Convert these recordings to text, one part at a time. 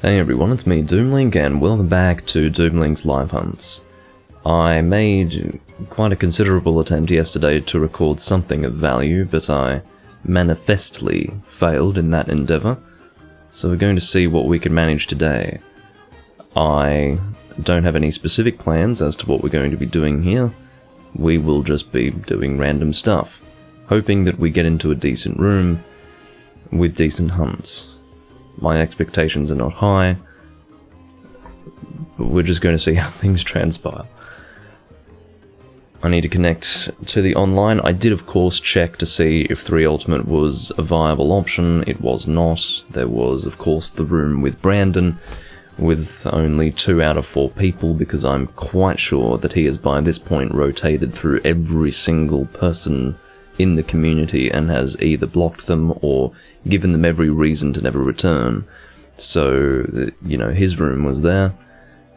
Hey everyone, it's me Doomlink and welcome back to Doomlink's Live Hunts. I made quite a considerable attempt yesterday to record something of value, but I manifestly failed in that endeavour, so we're going to see what we can manage today. I don't have any specific plans as to what we're going to be doing here. We will just be doing random stuff, hoping that we get into a decent room with decent hunts. My expectations are not high, but we're just going to see how things transpire. I need to connect to the online. I did of course check to see if 3 Ultimate was a viable option. It was not. There was of course the room with Brandon, with only 2 out of 4 people, because I'm quite sure that he has by this point rotated through every single person in the community and has either blocked them or given them every reason to never return. So, you know, his room was there,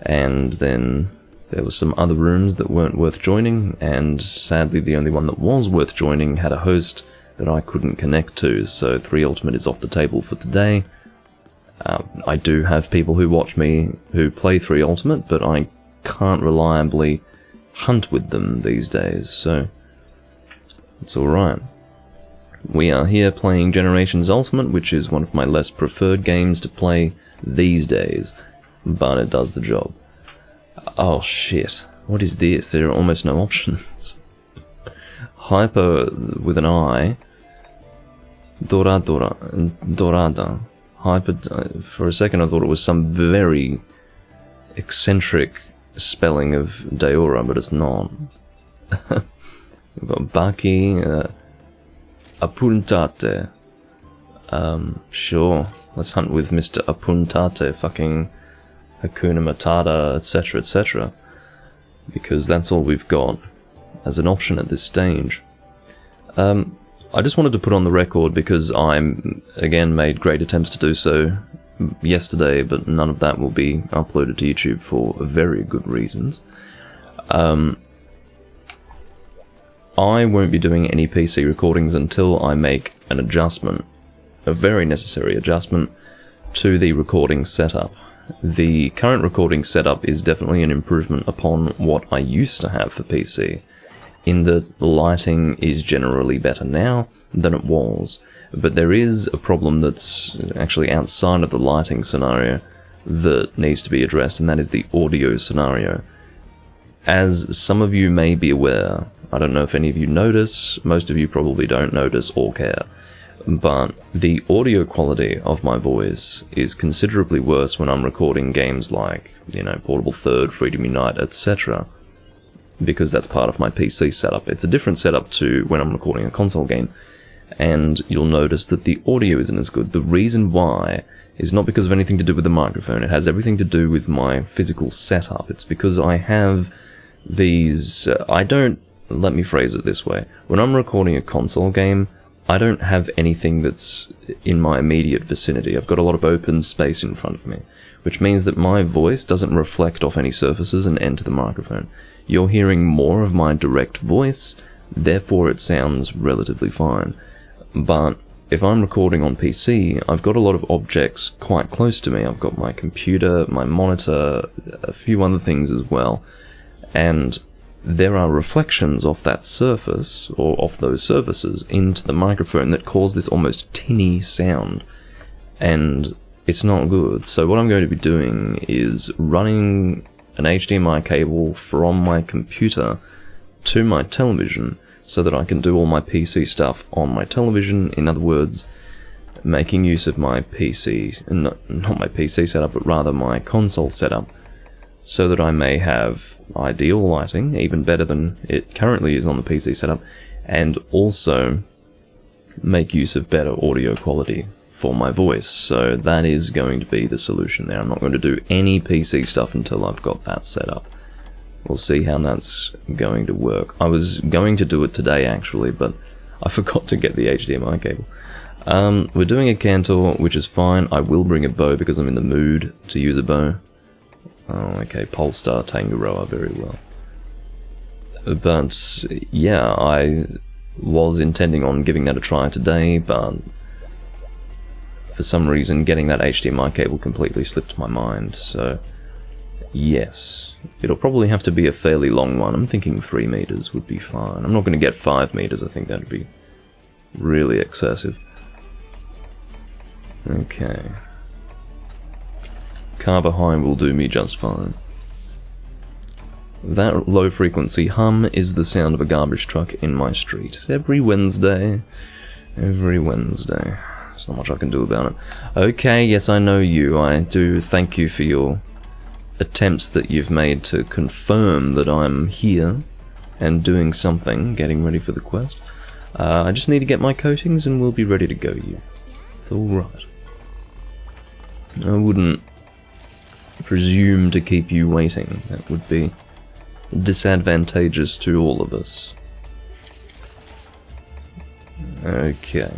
and then there were some other rooms that weren't worth joining, and sadly the only one that was worth joining had a host that I couldn't connect to, so 3 Ultimate is off the table for today. I do have people who watch me who play 3 Ultimate, but I can't reliably hunt with them these days, so it's alright. We are here playing Generations Ultimate, which is one of my less preferred games to play these days, but it does the job. Oh shit, what is this? There are almost no options. Hyper with an I. Dorada. Hyper. For a second I thought it was some very eccentric spelling of Deora, but it's not. We've got Baki, Apuntate. Sure, let's hunt with Mr. Apuntate, fucking Hakuna Matata, etc, etc. Because that's all we've got as an option at this stage. I just wanted to put on the record, because I'm, again, made great attempts to do so yesterday, but none of that will be uploaded to YouTube for very good reasons. I won't be doing any PC recordings until I make an adjustment, a very necessary adjustment, to the recording setup. The current recording setup is definitely an improvement upon what I used to have for PC, in that the lighting is generally better now than it was, but there is a problem that's actually outside of the lighting scenario that needs to be addressed, and that is the audio scenario. As some of you may be aware, I don't know if any of you notice, most of you probably don't notice or care, but the audio quality of my voice is considerably worse when I'm recording games like, you know, Portable Third, Freedom Unite, etc., because that's part of my PC setup. It's a different setup to when I'm recording a console game, and you'll notice that the audio isn't as good. The reason why is not because of anything to do with the microphone. It has everything to do with my physical setup. It's because I have these... let me phrase it this way. When I'm recording a console game, I don't have anything that's in my immediate vicinity. I've got a lot of open space in front of me, which means that my voice doesn't reflect off any surfaces and enter the microphone. You're hearing more of my direct voice, therefore it sounds relatively fine. But if I'm recording on PC, I've got a lot of objects quite close to me. I've got my computer, my monitor, a few other things as well, and there are reflections off that surface, or off those surfaces, into the microphone that cause this almost tinny sound, and it's not good. So what I'm going to be doing is running an HDMI cable from my computer to my television, so that I can do all my PC stuff on my television. In other words, making use of my PC, not my PC setup, but rather my console setup, so that I may have ideal lighting, even better than it currently is on the PC setup, and also make use of better audio quality for my voice. So that is going to be the solution there. I'm not going to do any PC stuff until I've got that set up. We'll see how that's going to work. I was going to do it today actually, but I forgot to get the HDMI cable. We're doing a Cantor, which is fine. I will bring a bow because I'm in the mood to use a bow. Oh, okay, Polestar Tangaroa, very well. But, yeah, I was intending on giving that a try today, but for some reason, getting that HDMI cable completely slipped my mind, so yes. It'll probably have to be a fairly long one. I'm thinking 3 meters would be fine. I'm not going to get 5 meters, I think that'd be really excessive. Okay. Carver High will do me just fine. That low-frequency hum is the sound of a garbage truck in my street. Every Wednesday. Every Wednesday. There's not much I can do about it. Okay, yes, I know you. I do thank you for your attempts that you've made to confirm that I'm here and doing something, getting ready for the quest. I just need to get my coatings and we'll be ready to go, you. It's alright. I wouldn't presume to keep you waiting. That would be disadvantageous to all of us. Okay.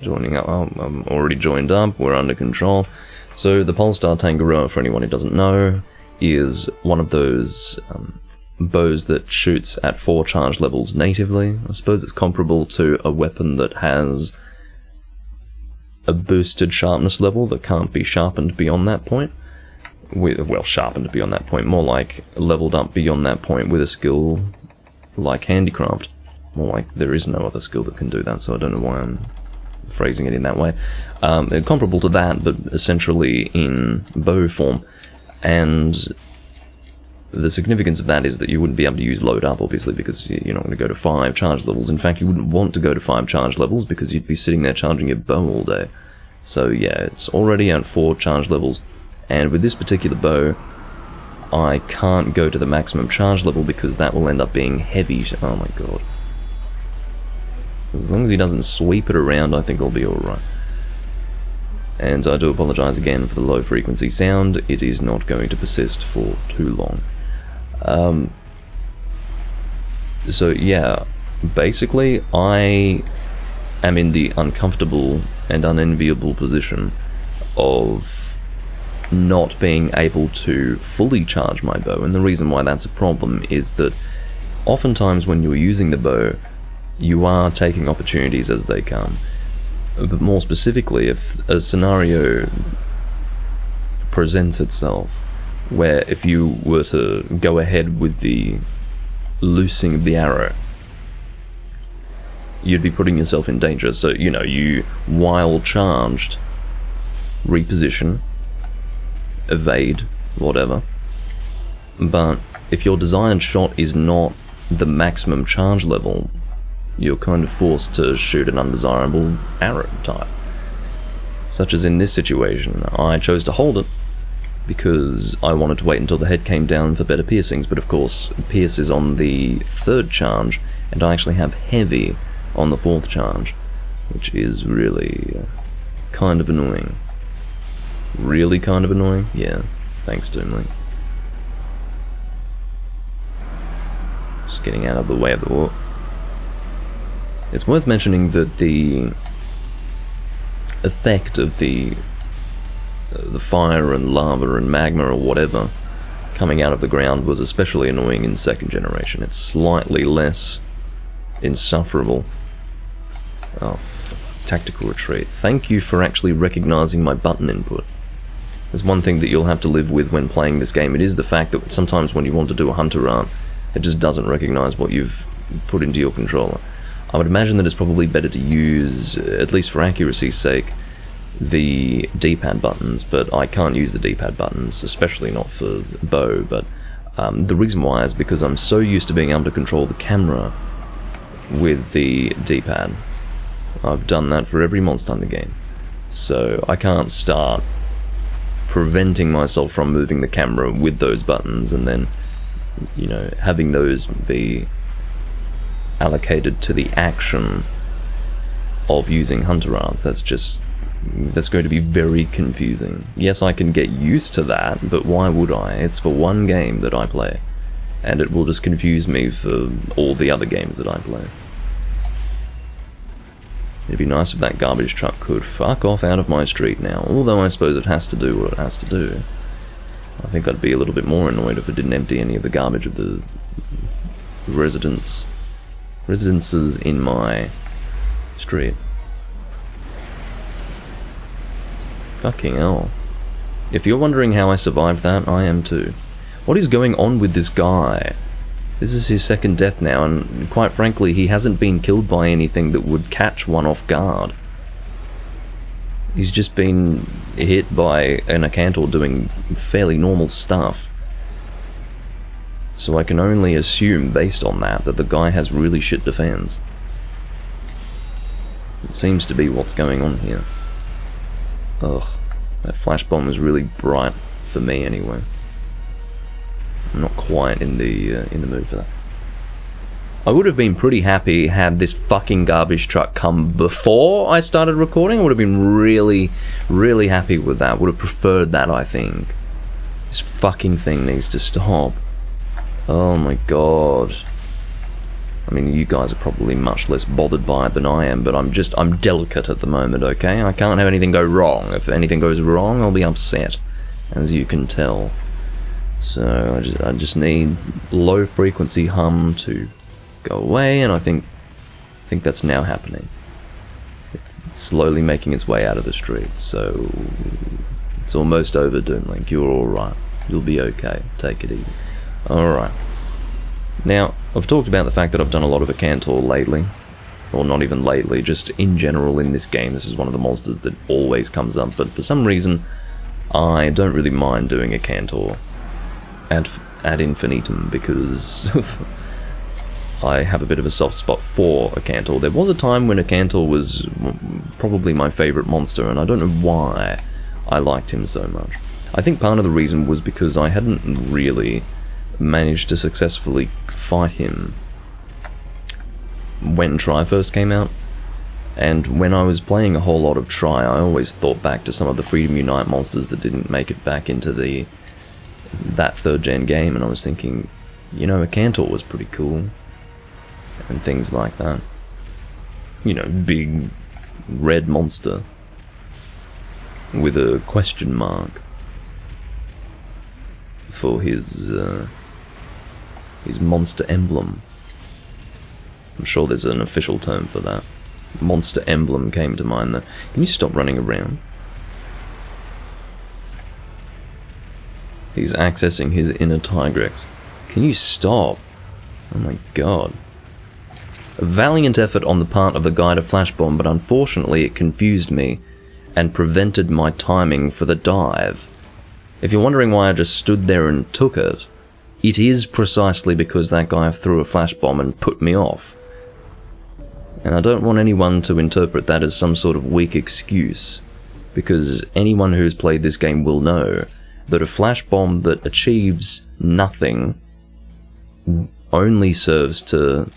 Joining up. Oh, I'm already joined up. We're under control. So the Polestar Tangaroa, for anyone who doesn't know, is one of those bows that shoots at 4 charge levels natively. I suppose it's comparable to a weapon that has a boosted sharpness level that can't be sharpened beyond that point. Well, sharpened beyond that point, more like leveled up beyond that point with a skill like handicraft. More like there is no other skill that can do that, so I don't know why I'm phrasing it in that way. Comparable to that, but essentially in bow form. And the significance of that is that you wouldn't be able to use load up, obviously, because you're not going to go to 5 charge levels. In fact, you wouldn't want to go to 5 charge levels because you'd be sitting there charging your bow all day. So yeah, it's already at 4 charge levels. And with this particular bow, I can't go to the maximum charge level because that will end up being heavy. Oh my god. As long as he doesn't sweep it around, I think I'll be alright. And I do apologise again for the low frequency sound. It is not going to persist for too long. So yeah, basically I am in the uncomfortable and unenviable position of not being able to fully charge my bow, and the reason why that's a problem is that oftentimes when you're using the bow, you are taking opportunities as they come. But more specifically, if a scenario presents itself where if you were to go ahead with the loosing of the arrow, you'd be putting yourself in danger. So, you know, you, while charged, reposition, evade, whatever. But if your desired shot is not the maximum charge level, you're kind of forced to shoot an undesirable arrow type. Such as in this situation, I chose to hold it because I wanted to wait until the head came down for better piercings, but of course pierce is on the 3rd charge, and I actually have heavy on the 4th charge, which is really kind of annoying. Really kind of annoying? Yeah, thanks Doomlink. Just getting out of the way of the war. It's worth mentioning that the effect of the fire and lava and magma or whatever coming out of the ground was especially annoying in 2nd generation. It's slightly less insufferable. Oh, tactical retreat. Thank you for actually recognizing my button input. There's one thing that you'll have to live with when playing this game. It is the fact that sometimes when you want to do a hunter run, it just doesn't recognize what you've put into your controller. I would imagine that it's probably better to use, at least for accuracy's sake, the D-pad buttons, but I can't use the D-pad buttons, especially not for bow, but the reason why is because I'm so used to being able to control the camera with the D-pad. I've done that for every Monster Hunter game, so I can't start preventing myself from moving the camera with those buttons and then, you know, having those be allocated to the action of using hunter arts. That's going to be very confusing. Yes, I can get used to that, but why would I? It's for one game that I play, and it will just confuse me for all the other games that I play. It'd be nice if that garbage truck could fuck off out of my street now, although I suppose it has to do what it has to do. I think I'd be a little bit more annoyed if it didn't empty any of the garbage of the residences in my street. Fucking hell. If you're wondering how I survived that, I am too. What is going on with this guy? This is his second death now, and quite frankly, he hasn't been killed by anything that would catch one off guard. He's just been hit by an Acantor doing fairly normal stuff. So I can only assume, based on that, that the guy has really shit defense. It seems to be what's going on here. Ugh, that flash bomb was really bright for me anyway. I'm not quite in the mood for that. I would have been pretty happy had this fucking garbage truck come before I started recording. I would have been really, really happy with that. Would have preferred that, I think. This fucking thing needs to stop. Oh my god. I mean, you guys are probably much less bothered by it than I am, but I'm delicate at the moment, okay? I can't have anything go wrong. If anything goes wrong, I'll be upset, as you can tell. So I just need low frequency hum to go away, and I think that's now happening. It's slowly making its way out of the street, so it's almost over, Doomlink. You're alright. You'll be okay. Take it easy. Alright. Now, I've talked about the fact that I've done a lot of Acantor lately. Or not even lately, just in general in this game. This is one of the monsters that always comes up, but for some reason, I don't really mind doing Acantor ad infinitum, because I have a bit of a soft spot for Acantor. There was a time when Acantor was probably my favourite monster, and I don't know why I liked him so much. I think part of the reason was because I hadn't really managed to successfully fight him when Tri first came out, and when I was playing a whole lot of Tri, I always thought back to some of the Freedom Unite monsters that didn't make it back into that 3rd gen game, and I was thinking, you know, Acantor was pretty cool, and things like that. You know, big red monster with a question mark for his monster emblem. I'm sure there's an official term for that. Monster emblem came to mind though. Can you stop running around? He's accessing his inner Tigrex. Can you stop? Oh my god. A valiant effort on the part of the guy to flash bomb, but unfortunately it confused me and prevented my timing for the dive. If you're wondering why I just stood there and took it, it is precisely because that guy threw a flash bomb and put me off. And I don't want anyone to interpret that as some sort of weak excuse, because anyone who's played this game will know that a flash bomb that achieves nothing only serves to...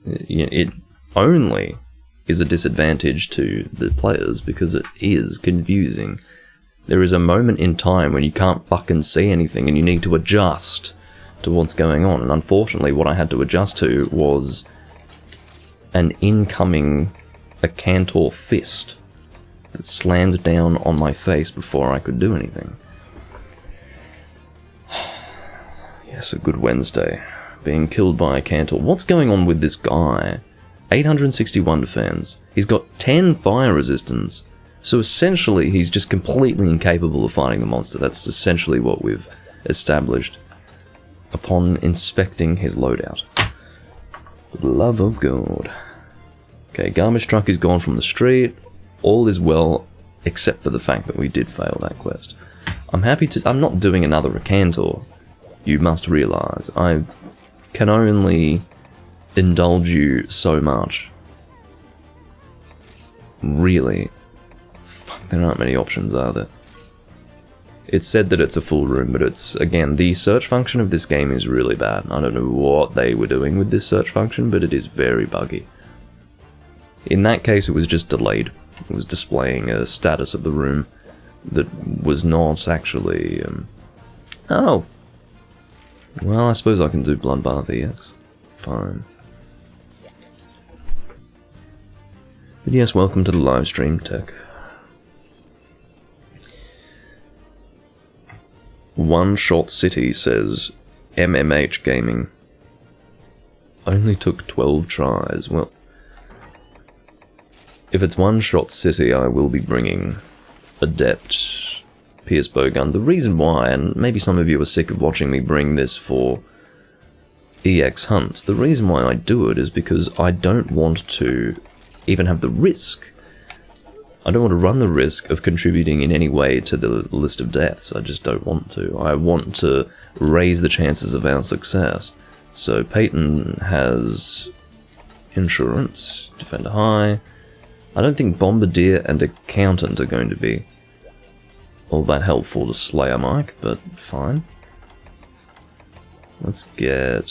it only is a disadvantage to the players because it is confusing. There is a moment in time when you can't fucking see anything and you need to adjust to what's going on, and unfortunately what I had to adjust to was an incoming Acantor fist that slammed down on my face before I could do anything. Yes, a good Wednesday. Being killed by a Acantor. What's going on with this guy? 861 defense. He's got 10 fire resistance. So essentially, he's just completely incapable of fighting the monster. That's essentially what we've established upon inspecting his loadout. For the love of God. Okay, garbage truck is gone from the street. All is well, except for the fact that we did fail that quest. I'm not doing another Acantor. You must realize, I can only indulge you so much. Really. Fuck, there aren't many options, are there? It's said that it's a full room, but it's, again, the search function of this game is really bad. I don't know what they were doing with this search function, but it is very buggy. In that case, it was just delayed. It was displaying a status of the room that was not actually... Oh! Well, I suppose I can do Bloodbath EX. Fine. But yes, welcome to the live stream, Tech. One Shot City says, MMH Gaming. Only took 12 tries. Well, if it's One Shot City, I will be bringing adept pierce bowgun. The reason why, and maybe some of you are sick of watching me bring this for EX hunts, the reason why I do it is because I don't want to even have the risk. I don't want to run the risk of contributing in any way to the list of deaths. I just don't want to. I want to raise the chances of our success. So Peyton has insurance, defender high. I don't think Bombardier and Accountant are going to be all that helpful to Slayer Mike, but fine. Let's get,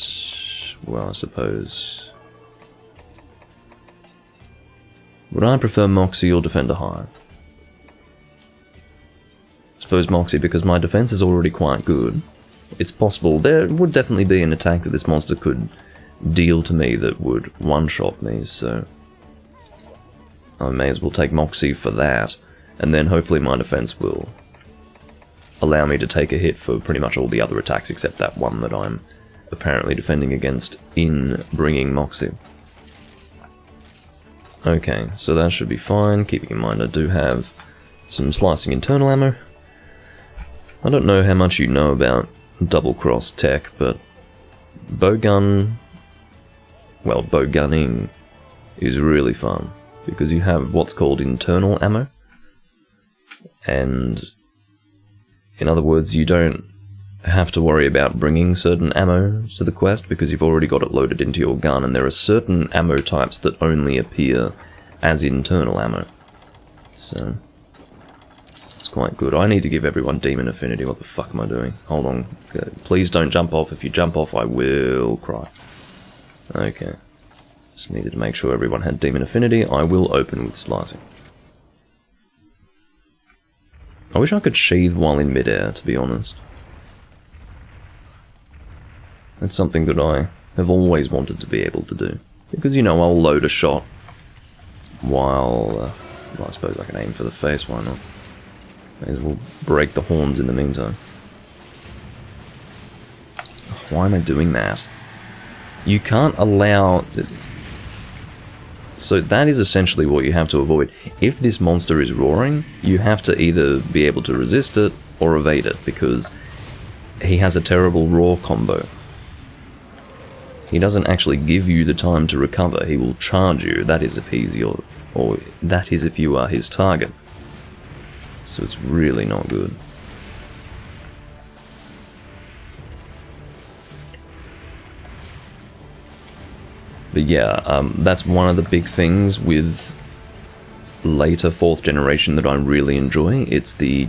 well, I suppose, would I prefer Moxie or Defender High? I suppose Moxie, because my defense is already quite good. It's possible there would definitely be an attack that this monster could deal to me that would one-shot me, so I may as well take Moxie for that, and then hopefully my defense will allow me to take a hit for pretty much all the other attacks except that one that I'm apparently defending against in bringing Moxie. Okay, so that should be fine, keeping in mind I do have some slicing internal ammo. I don't know how much you know about double-cross tech, but bowgun, well, bowgunning is really fun, because you have what's called internal ammo, and in other words, you don't have to worry about bringing certain ammo to the quest because you've already got it loaded into your gun, and there are certain ammo types that only appear as internal ammo. So, it's quite good. I need to give everyone Demon Affinity. What the fuck am I doing? Hold on. Please don't jump off. If you jump off, I will cry. Okay. Just needed to make sure everyone had Demon Affinity. I will open with Slicing. I wish I could sheathe while in midair, to be honest. That's something that I have always wanted to be able to do. Because, you know, I'll load a shot while... well, I suppose I can aim for the face, why not? May as well break the horns in the meantime. Why am I doing that? You can't allow... So that is essentially what you have to avoid. If this monster is roaring, you have to either be able to resist it or evade it, because he has a terrible roar combo. He doesn't actually give you the time to recover. He will charge you. That is if he's your, or that is if you are his target. So it's really not good. But yeah, that's one of the big things with later 4th generation that I really enjoy. It's the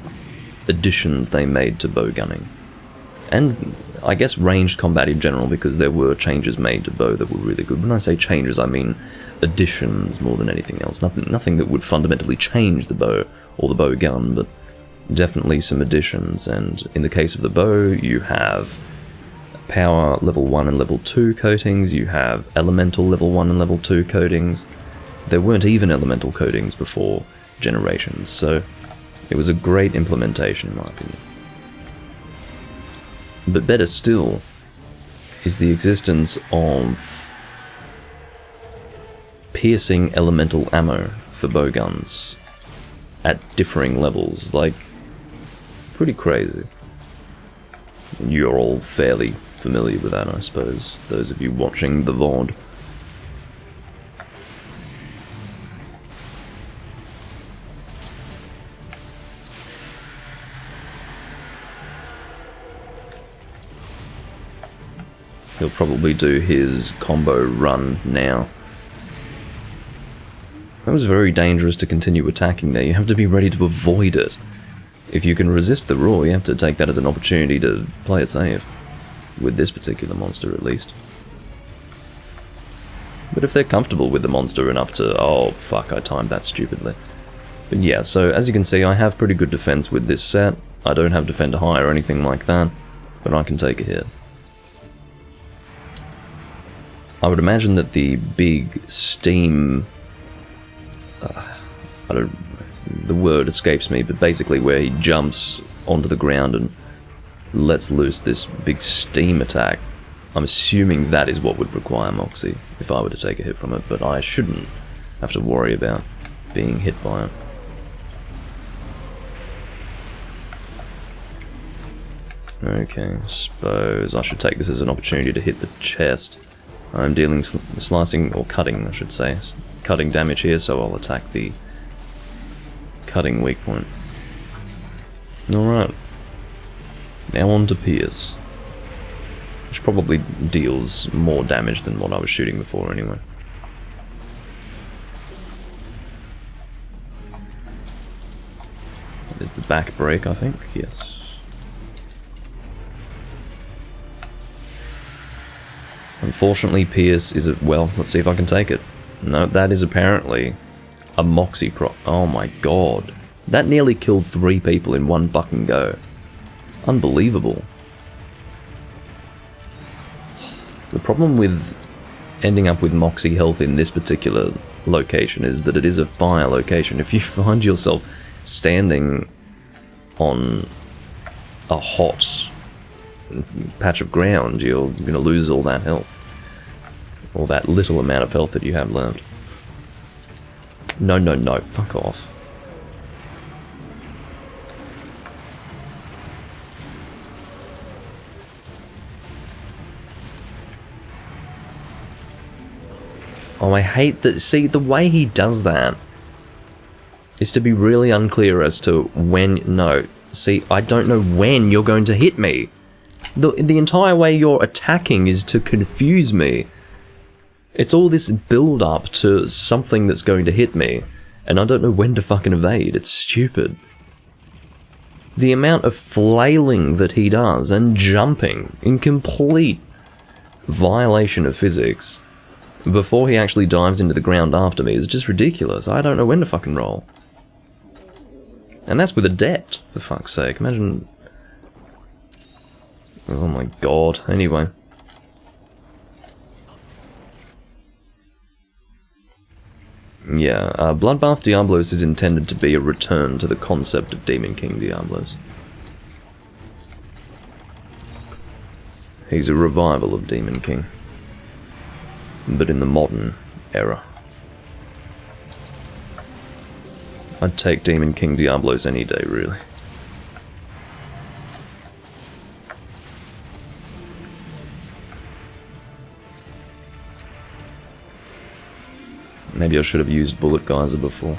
additions they made to bow gunning. And I guess ranged combat in general, because there were changes made to bow that were really good. When I say changes, I mean additions more than anything else. Nothing that would fundamentally change the bow or the bow gun, but definitely some additions. And in the case of the bow, you have power level 1 and level 2 coatings, you have elemental level 1 and level 2 coatings. There weren't even elemental coatings before generations, so it was a great implementation in my opinion. But better still is the existence of piercing elemental ammo for bowguns at differing levels, like, pretty crazy. You're all fairly familiar with that, I suppose, those of you watching the VOD. He'll probably do his combo run now. That was very dangerous to continue attacking there. You have to be ready to avoid it. If you can resist the roar, you have to take that as an opportunity to play it safe. With this particular monster, at least. But if they're comfortable with the monster enough to... Oh, fuck, I timed that stupidly. But yeah, so as you can see, I have pretty good defense with this set. I don't have Defender High or anything like that, but I can take a hit. I would imagine that the big steam... the word escapes me, but basically where he jumps onto the ground and lets loose this big steam attack. I'm assuming that is what would require Moxie if I were to take a hit from it, but I shouldn't have to worry about being hit by it. Okay, suppose I should take this as an opportunity to hit the chest. I'm dealing slicing, or cutting, I should say, cutting damage here, so I'll attack the cutting weak point. Alright. Now on to Pierce. Which probably deals more damage than what I was shooting before anyway. There's the back break, I think, yes. Unfortunately, Pierce is well, let's see if I can take it. No, that is apparently a Moxie proc. Oh my god. That nearly killed 3 people in one fucking go. Unbelievable. The problem with ending up with Moxie health in this particular location is that it is a fire location. If you find yourself standing on a hot patch of ground, you're going to lose all that health. Or that little amount of health that you have left. No, no, no, fuck off. Oh, I hate that. See, the way he does that is to be really unclear as to when. No, see, I don't know when you're going to hit me. The entire way you're attacking is to confuse me. It's all this build up to something that's going to hit me, and I don't know when to fucking evade. It's stupid. The amount of flailing that he does and jumping in complete violation of physics before he actually dives into the ground after me is just ridiculous. I don't know when to fucking roll. And that's with Adept, for fuck's sake. Imagine... Oh my god. Anyway. Yeah, Bloodbath Diablos is intended to be a return to the concept of Demon King Diablos. He's a revival of Demon King. But in the modern era. I'd take Demon King Diablos any day, really. Maybe I should have used Bullet Geyser before.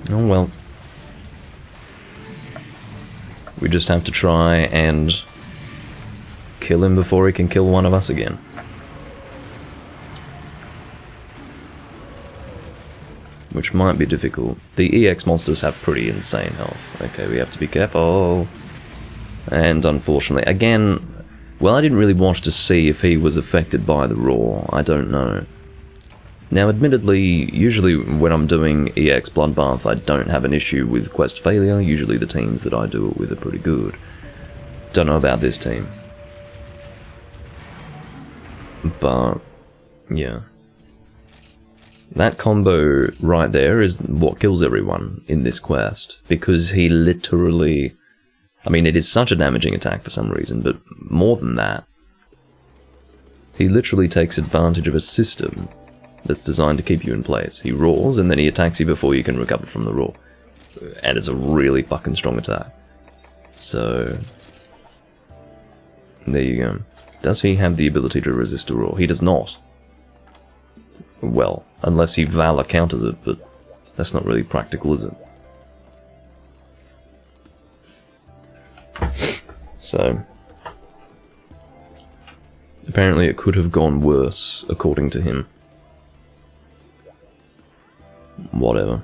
Oh well. We just have to try and kill him before he can kill one of us again. Which might be difficult. The EX monsters have pretty insane health. Okay, we have to be careful. And unfortunately, again, well, I didn't really watch to see if he was affected by the roar. I don't know. Now, admittedly, usually when I'm doing EX Bloodbath, I don't have an issue with quest failure. Usually the teams that I do it with are pretty good. Don't know about this team. But, yeah. That combo right there is what kills everyone in this quest. Because he literally... I mean, it is such a damaging attack for some reason, but more than that, he literally takes advantage of a system that's designed to keep you in place. He roars, and then he attacks you before you can recover from the roar. And it's a really fucking strong attack. So, there you go. Does he have the ability to resist a roar? He does not. Well, unless he Valor counters it, but that's not really practical, is it? So, apparently it could have gone worse, according to him. Whatever.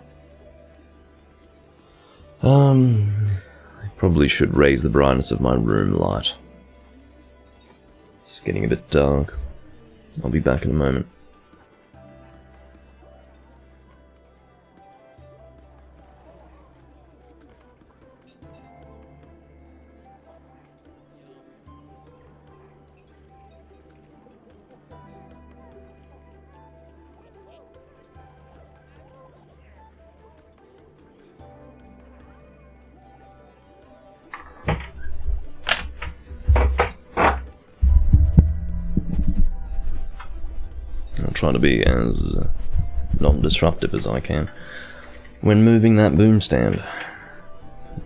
I probably should raise the brightness of my room light. It's getting a bit dark. I'll be back in a moment. I'll try to be as non-disruptive as I can. when moving that boom stand.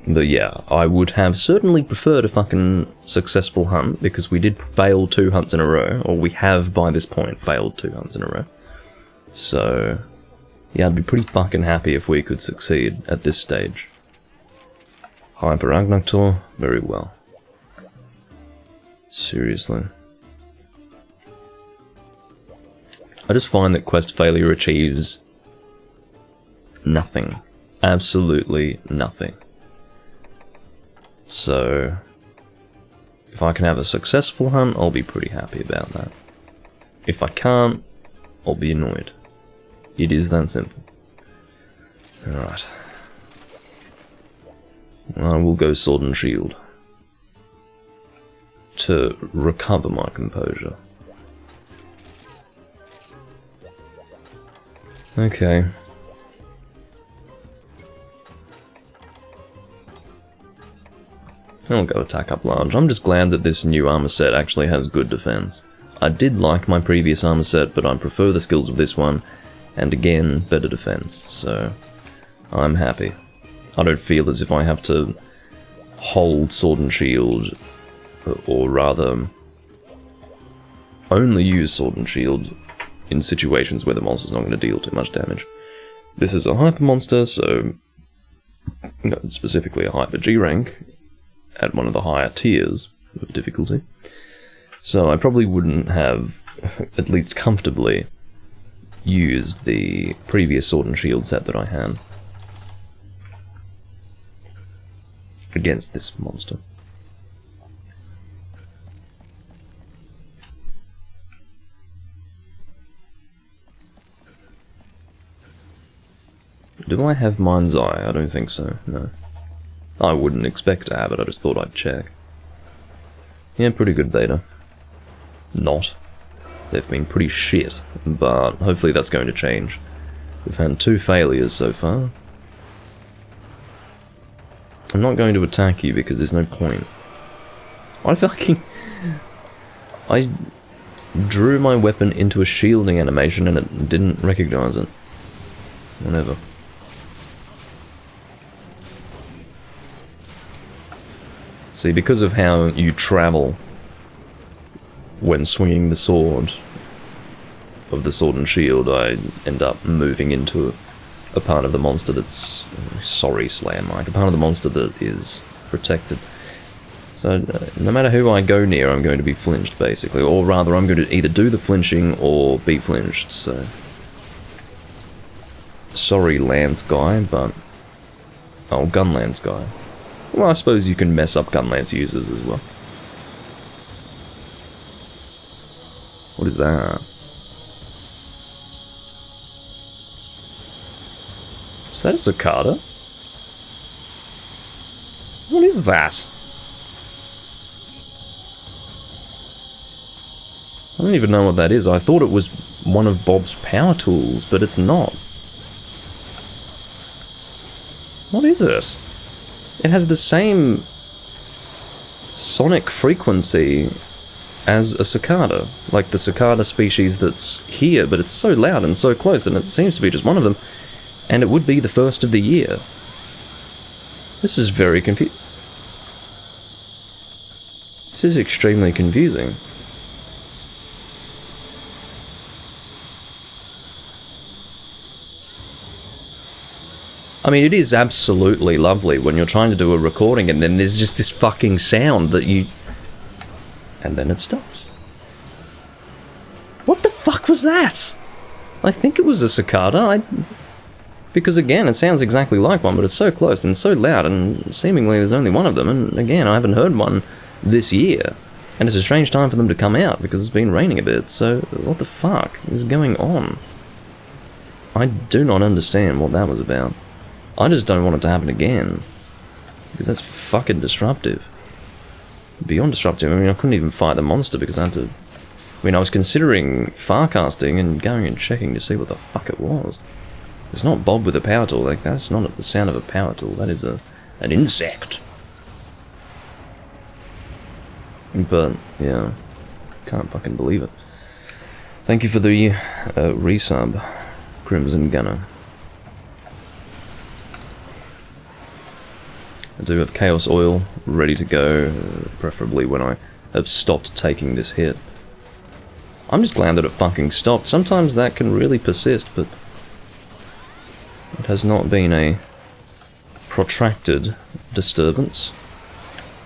But yeah, I would have certainly preferred a fucking successful hunt, because we did fail 2 hunts in a row, or we have by this point failed 2 hunts in a row. So, yeah, I'd be pretty fucking happy if we could succeed at this stage. Hyperagnator, very well. Seriously. I just find that quest failure achieves nothing. Absolutely nothing. So, if I can have a successful hunt, I'll be pretty happy about that. If I can't, I'll be annoyed. It is that simple. Alright. I will go sword and shield. To recover my composure. Okay. I'll go attack up large. I'm just glad that this new armor set actually has good defense. I did like my previous armor set, but I prefer the skills of this one, and again, better defense, so I'm happy. I don't feel as if I have to hold sword and shield, or rather, only use sword and shield in situations where the monster's not going to deal too much damage. This is a hyper monster, so specifically a hyper G rank, at one of the higher tiers of difficulty. So I probably wouldn't have, at least comfortably, used the previous sword and shield set that I had against this monster. Do I have Mind's Eye? I don't think so, no. I wouldn't expect to have it, I just thought I'd check. Yeah, pretty good beta. Not. They've been pretty shit, but hopefully that's going to change. We've had 2 failures so far. I'm not going to attack you because there's no point. I drew my weapon into a shielding animation and it didn't recognize it. Whatever. See, because of how you travel when swinging the sword of the sword and shield, I end up moving into a part of the monster that's, sorry Slam-like, a part of the monster that is protected. So no matter who I go near, I'm going to be flinched, basically. Or rather, I'm going to either do the flinching or be flinched, so... Sorry, Lance guy, but... Oh, Gun Lance guy. Well, I suppose you can mess up Gun Lance users as well. What is that? Is that a cicada? What is that? I don't even know what that is. I thought it was one of Bob's power tools, but it's not. What is it? It has the same sonic frequency as a cicada. Like the cicada species that's here, but it's so loud and so close, and it seems to be just one of them. And it would be the first of the year. This is very confusing. This is extremely confusing. I mean, it is absolutely lovely when you're trying to do a recording and then there's just this fucking sound that you... And then it stops. What the fuck was that? I think it was a cicada. Because again, it sounds exactly like one, but it's so close and so loud, and seemingly there's only one of them, and again, I haven't heard one this year. And it's a strange time for them to come out, because it's been raining a bit, so what the fuck is going on? I do not understand what that was about. I just don't want it to happen again, because that's fucking disruptive. Beyond disruptive. I mean, I couldn't even fight the monster because I had to... I mean, I was considering farcasting and going and checking to see what the fuck it was. It's not Bob with a power tool, like, that's not the sound of a power tool, that is an insect. But, yeah, can't fucking believe it. Thank you for the resub, Crimson Gunner. I do have Chaos Oil ready to go, preferably when I have stopped taking this hit. I'm just glad that it fucking stopped. Sometimes that can really persist, but it has not been a protracted disturbance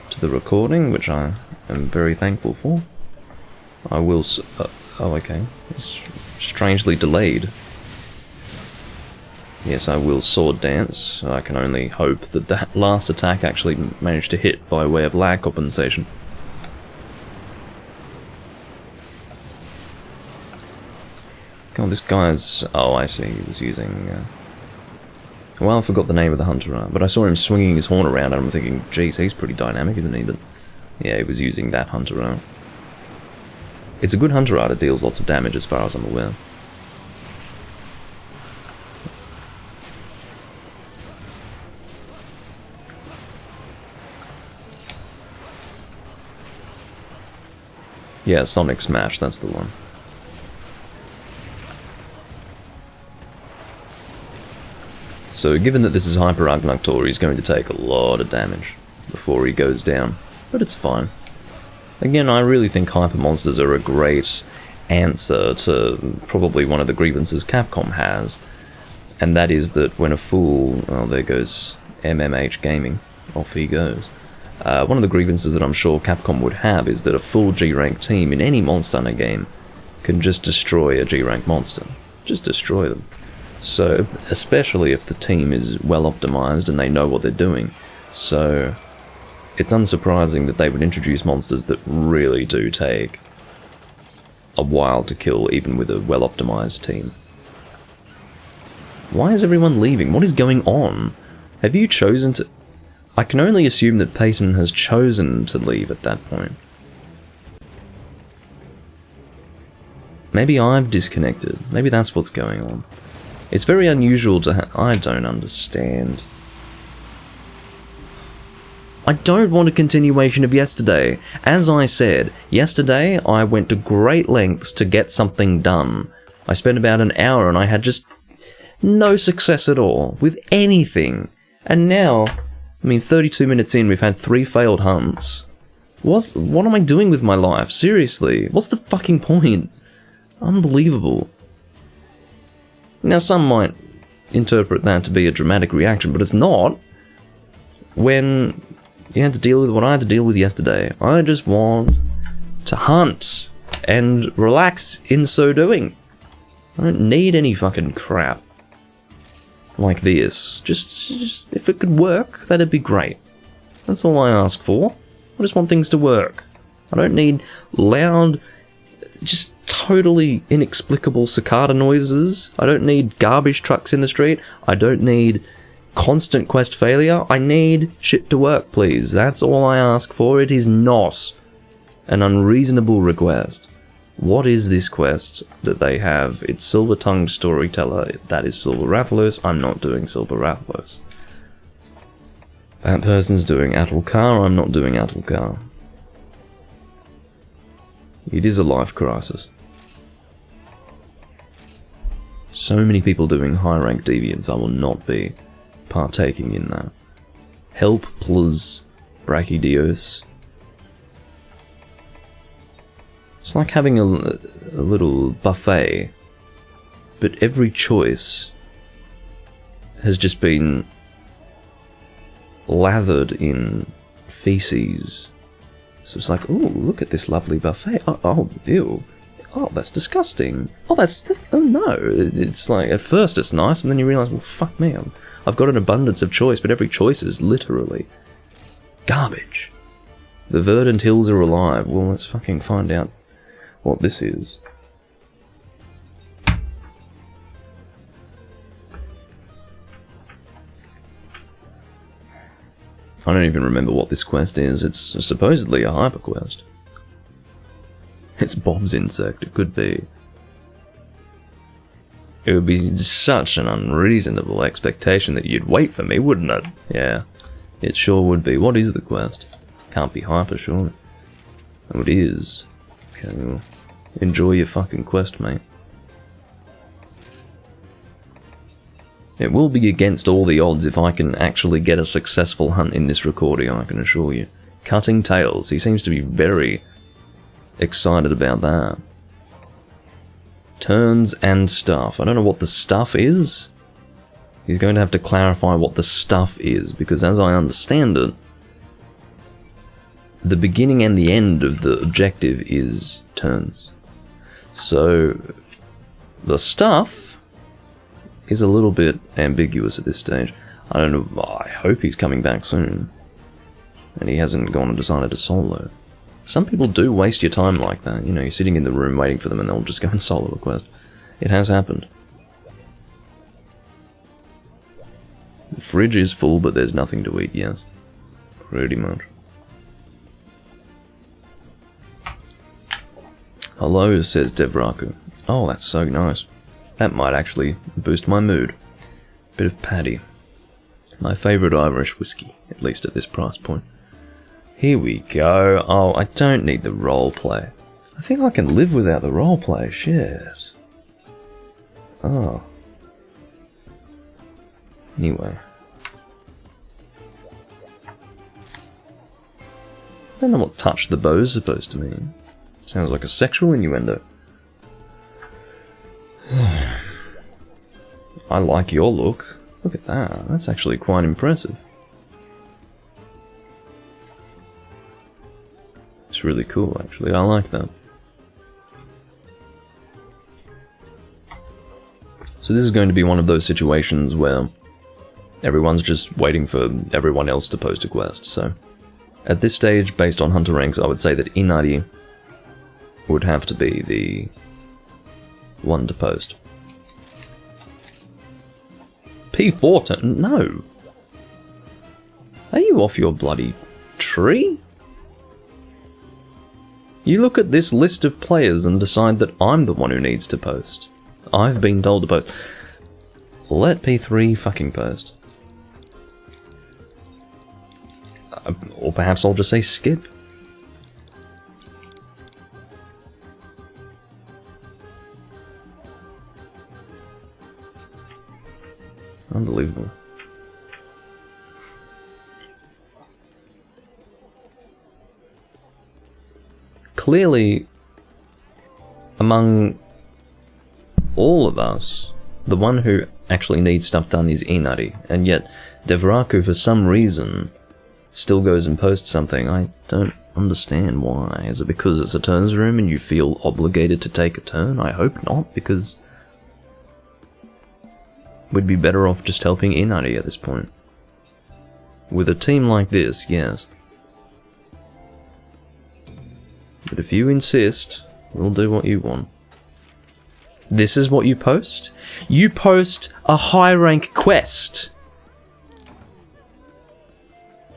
to the recording, which I am very thankful for. I will oh, okay. It's strangely delayed. Yes, I will sword dance. I can only hope that that last attack actually managed to hit by way of lag compensation. God, this guy's... Oh, I see. He was using... Well, I forgot the name of the hunter, but I saw him swinging his horn around, and I'm thinking, geez, he's pretty dynamic, isn't he? But yeah, he was using that hunter. It's a good hunter art. It deals lots of damage, as far as I'm aware. Yeah, Sonic Smash, that's the one. So, given that this is Hyper Argnoctor, he's going to take a lot of damage before he goes down, but it's fine. Again, I really think Hyper Monsters are a great answer to probably one of the grievances Capcom has, and that is that when a fool... Oh, there goes MMH Gaming. Off he goes. One of the grievances that I'm sure Capcom would have is that a full G-rank team in any Monster Hunter game can just destroy a G-rank monster. Just destroy them. So, especially if the team is well optimized and they know what they're doing. So, it's unsurprising that they would introduce monsters that really do take a while to kill, even with a well optimized team. Why is everyone leaving? What is going on? Have you chosen to... I can only assume that Peyton has chosen to leave at that point. Maybe I've disconnected. Maybe that's what's going on. It's very unusual to I don't understand. I don't want a continuation of yesterday. As I said, yesterday I went to great lengths to get something done. I spent about an hour and I had just no success at all with anything. And now, I mean, 32 minutes in, we've had 3 failed hunts. What am I doing with my life? Seriously, what's the fucking point? Unbelievable. Now, some might interpret that to be a dramatic reaction, but it's not. When you had to deal with what I had to deal with yesterday, I just want to hunt and relax in so doing. I don't need any fucking crap like this. Just if it could work, that'd be great. That's all I ask for. I just want things to work. I don't need loud, just totally inexplicable cicada noises. I don't need garbage trucks in the street. I don't need constant quest failure. I need shit to work, please. That's all I ask for. It is not an unreasonable request. What is this quest that they have? It's Silver-Tongued Storyteller. That is Silver Rathalos. I'm not doing Silver Rathalos. That person's doing Atlkar. I'm not doing Atlkar. It is a life crisis. So many people doing high-rank deviants, I will not be partaking in that. Help plus Brachydios. It's like having a little buffet, but every choice has just been lathered in feces. So it's like, ooh, look at this lovely buffet. Oh, ew. Oh, that's disgusting. Oh, oh no. It's like, at first it's nice, and then you realise, well, fuck me, I've got an abundance of choice, but every choice is literally garbage. The verdant hills are alive. Well, let's fucking find out what this is. I don't even remember what this quest is. It's supposedly a hyper quest. It's Bob's insect, it could be. It would be such an unreasonable expectation that you'd wait for me, wouldn't it? Yeah, it sure would be. What is the quest? Can't be hyper, surely. Oh, it is. Okay, well, enjoy your fucking quest, mate. It will be against all the odds if I can actually get a successful hunt in this recording, I can assure you. Cutting tails. He seems to be very excited about that. Turns and stuff. I don't know what the stuff is. He's going to have to clarify what the stuff is, because as I understand it, the beginning and the end of the objective is turns. So, the stuff is a little bit ambiguous at this stage. I don't know, I hope he's coming back soon. And he hasn't gone and decided to solo. Some people do waste your time like that. You know, you're sitting in the room waiting for them and they'll just go and solo a quest. It has happened. The fridge is full, but there's nothing to eat, yes. Pretty much. Hello, says Devraku. Oh, that's so nice. That might actually boost my mood. Bit of paddy. My favourite Irish whiskey, at least at this price point. Here we go. Oh, I don't need the roleplay. I think I can live without the roleplay. Shit. Oh. Anyway. I don't know what touch the bow is supposed to mean. Sounds like a sexual innuendo. I like your look. Look at that. That's actually quite impressive. It's really cool, actually. I like that. So this is going to be one of those situations where everyone's just waiting for everyone else to post a quest. So at this stage, based on hunter ranks, I would say that Inari would have to be the one to post. P4 no. Are you off your bloody tree? You look at this list of players and decide that I'm the one who needs to post. I've been told to post. Let P3 fucking post. Or perhaps I'll just say skip. Unbelievable. Clearly, among all of us, the one who actually needs stuff done is Inari, and yet Devraku, for some reason, still goes and posts something. I don't understand why. Is it because it's a turns room and you feel obligated to take a turn? I hope not, because we'd be better off just helping Inari at this point. With a team like this, yes. But if you insist, we'll do what you want. This is what you post? You post a high rank quest!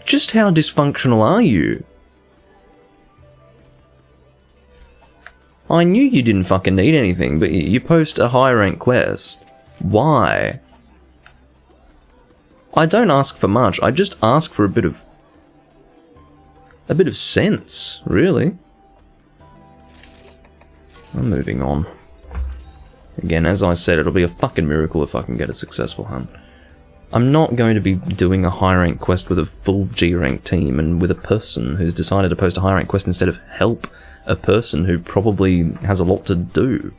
Just how dysfunctional are you? I knew you didn't fucking need anything, but you post a high rank quest. Why? I don't ask for much, I just ask for a bit of sense, really. I'm moving on. Again, as I said, it'll be a fucking miracle if I can get a successful hunt. I'm not going to be doing a high rank quest with a full G rank team and with a person who's decided to post a high rank quest instead of help a person who probably has a lot to do,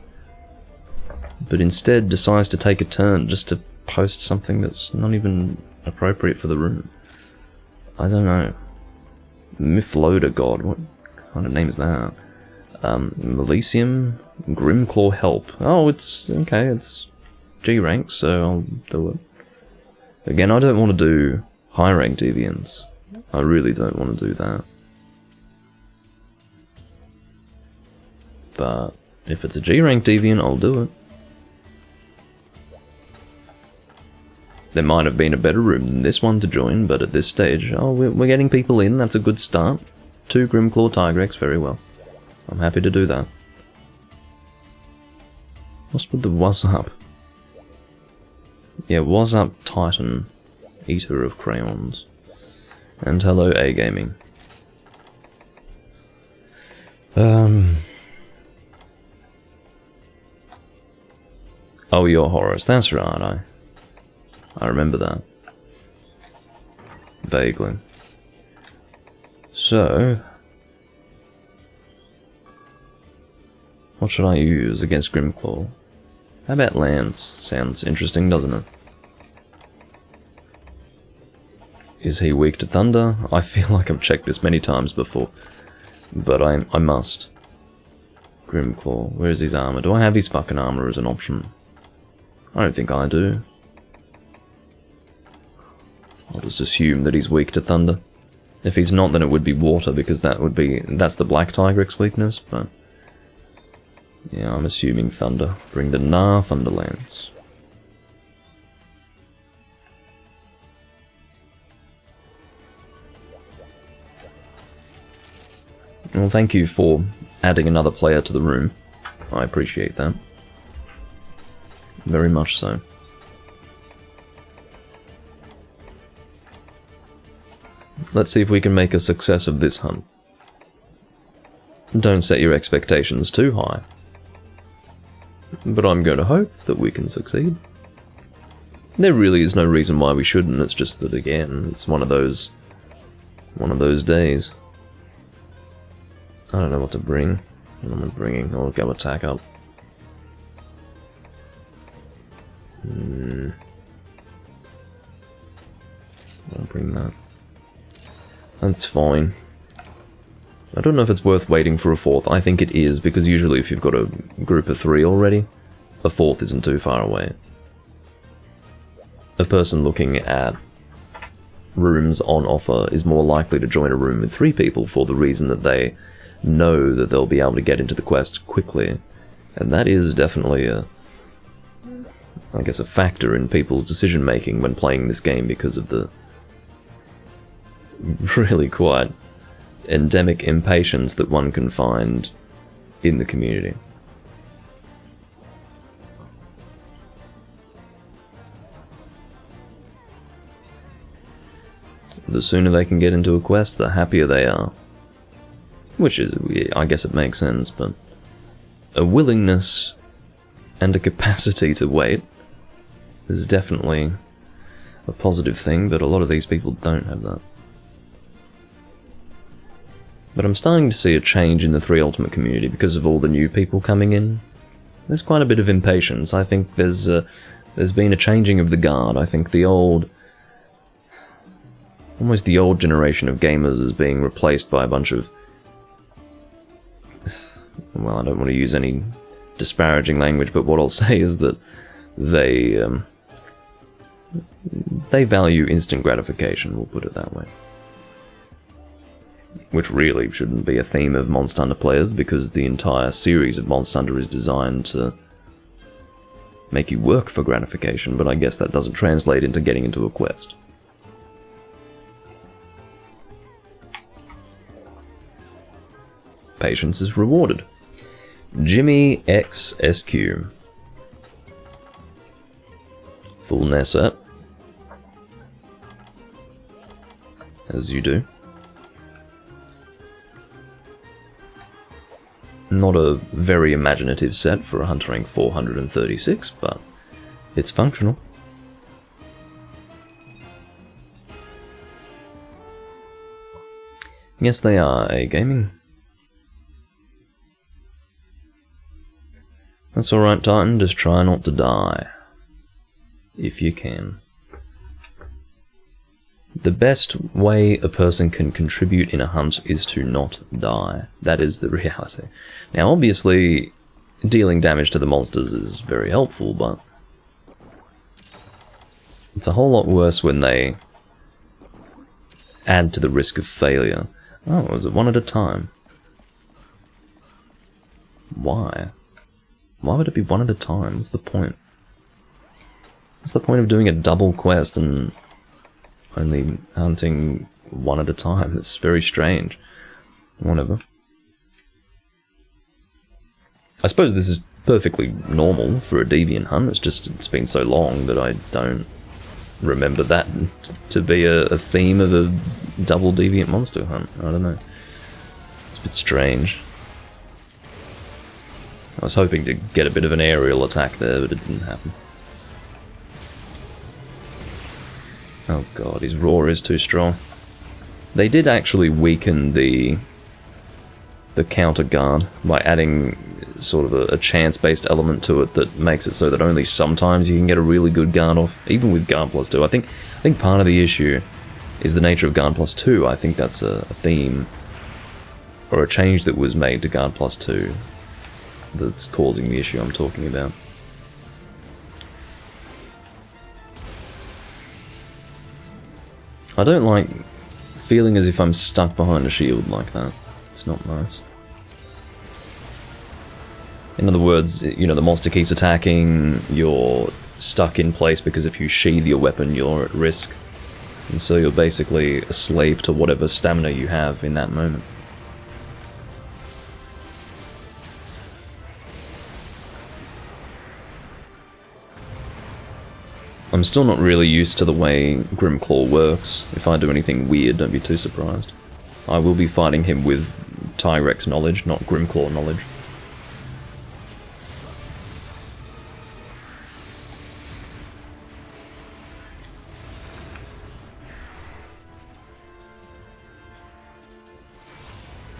but instead decides to take a turn just to post something that's not even appropriate for the room. I don't know. Mythloader God, what kind of name is that? Melisium? Grimclaw Help. Oh, it's okay, it's G rank, so I'll do it. Again, I don't want to do high rank deviants. I really don't want to do that. But if it's a G rank deviant, I'll do it. There might have been a better room than this one to join, but at this stage, oh, we're getting people in, that's a good start. 2 Grimclaw Tigrex, very well. I'm happy to do that. What's with the was up? Yeah, was up Titan, Eater of Crayons. And hello, A Gaming. Oh, you're Horus, that's right, I remember that. Vaguely. So... what should I use against Grimclaw? How about Lance? Sounds interesting, doesn't it? Is he weak to thunder? I feel like I've checked this many times before. But I must. Grimclaw, where's his armor? Do I have his fucking armor as an option? I don't think I do. I'll just assume that he's weak to thunder. If he's not, then it would be water, because that's the Black Tigrex weakness, but... yeah, I'm assuming thunder. Bring the Thunderlance. Well, thank you for adding another player to the room. I appreciate that. Very much so. Let's see if we can make a success of this hunt. Don't set your expectations too high. But I'm going to hope that we can succeed. There really is no reason why we shouldn't, it's just that, again, it's one of those days. I don't know what to bring. What am I bringing? I'll go attack up. I'll bring that. That's fine. I don't know if it's worth waiting for a fourth. I think it is, because usually if you've got a group of 3 already, a fourth isn't too far away. A person looking at rooms on offer is more likely to join a room with 3 people for the reason that they know that they'll be able to get into the quest quickly. And that is definitely I guess a factor in people's decision making when playing this game, because of the really quite endemic impatience that one can find in the community. The sooner they can get into a quest, the happier they are. Which is, I guess it makes sense, but a willingness and a capacity to wait is definitely a positive thing, but a lot of these people don't have that. But I'm starting to see a change in the 3 Ultimate community because of all the new people coming in. There's quite a bit of impatience. I think there's been a changing of the guard. I think almost the old generation of gamers is being replaced by a bunch of... well, I don't want to use any disparaging language, but what I'll say is that they value instant gratification, we'll put it that way. Which really shouldn't be a theme of Monster Hunter players, because the entire series of Monster Hunter is designed to make you work for gratification, but I guess that doesn't translate into getting into a quest. Patience is rewarded. Jimmy X SQ. Full Nesset. As you do. Not a very imaginative set for a Hunter rank 436, but it's functional. Yes, they are a gaming. That's alright, Titan, just try not to die. If you can. The best way a person can contribute in a hunt is to not die. That is the reality. Now, obviously, dealing damage to the monsters is very helpful, but it's a whole lot worse when they add to the risk of failure. Oh, is it one at a time? Why? Why would it be one at a time? What's the point? What's the point of doing a double quest and only hunting one at a time? It's very strange. Whatever. I suppose this is perfectly normal for a deviant hunt. It's just, it's been so long that I don't remember that to be a theme of a double deviant monster hunt. I don't know. It's a bit strange. I was hoping to get a bit of an aerial attack there, but it didn't happen. Oh god, his roar is too strong. They did actually weaken the counter guard by adding sort of a chance-based element to it that makes it so that only sometimes you can get a really good guard off, even with guard plus 2. I think part of the issue is the nature of guard plus 2. I think that's a theme or a change that was made to guard plus 2 that's causing the issue I'm talking about. I don't like feeling as if I'm stuck behind a shield like that. It's not nice. In other words, you know, the monster keeps attacking, you're stuck in place because if you sheathe your weapon, you're at risk. And so you're basically a slave to whatever stamina you have in that moment. I'm still not really used to the way Grimclaw works. If I do anything weird, don't be too surprised. I will be fighting him with Tyrex knowledge, not Grimclaw knowledge.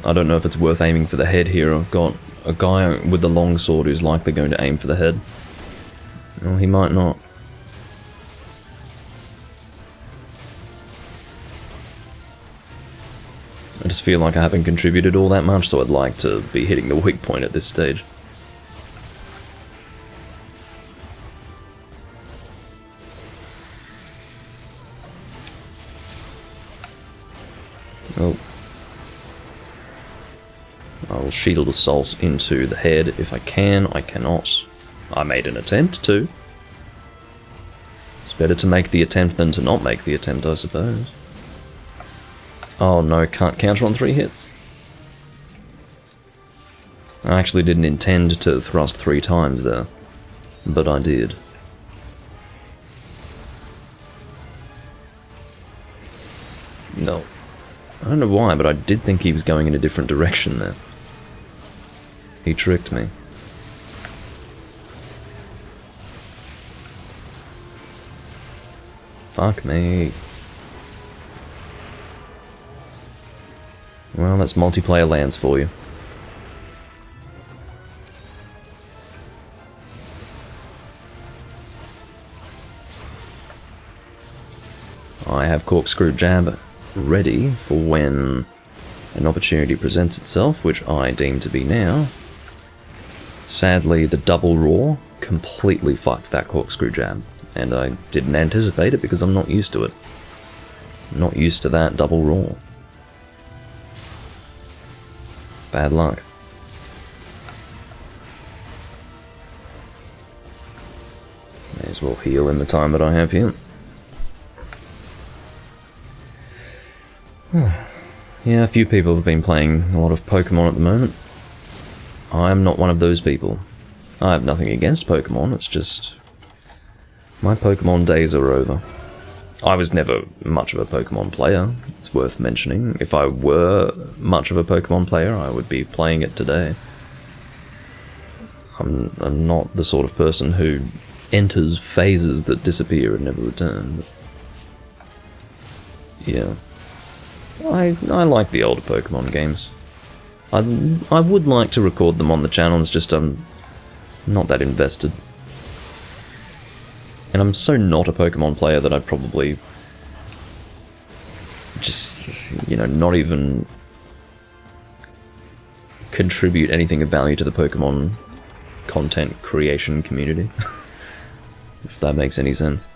I don't know if it's worth aiming for the head here. I've got a guy with the long sword who's likely going to aim for the head. Well, he might not. I just feel like I haven't contributed all that much, so I'd like to be hitting the weak point at this stage. Oh. I will shield assault into the head if I can. I cannot. I made an attempt to. It's better to make the attempt than to not make the attempt, I suppose. Oh no, can't counter on 3 hits. I actually didn't intend to thrust 3 times there, but I did. No. I don't know why, but I did think he was going in a different direction there. He tricked me. Fuck me. Well, that's multiplayer lands for you. I have Corkscrew Jab ready for when an opportunity presents itself, which I deem to be now. Sadly, the double roar completely fucked that Corkscrew Jab, and I didn't anticipate it because I'm not used to it. I'm not used to that double roar. Bad luck. May as well heal in the time that I have here. Yeah, a few people have been playing a lot of Pokemon at the moment. I'm not one of those people. I have nothing against Pokemon, it's just... my Pokemon days are over. I was never much of a Pokemon player, it's worth mentioning. If I were much of a Pokemon player, I would be playing it today. I'm not the sort of person who enters phases that disappear and never return. But yeah. I like the older Pokemon games. I would like to record them on the channel, it's just I'm not that invested. And I'm so not a Pokemon player that I'd probably just, you know, not even contribute anything of value to the Pokemon content creation community. If that makes any sense.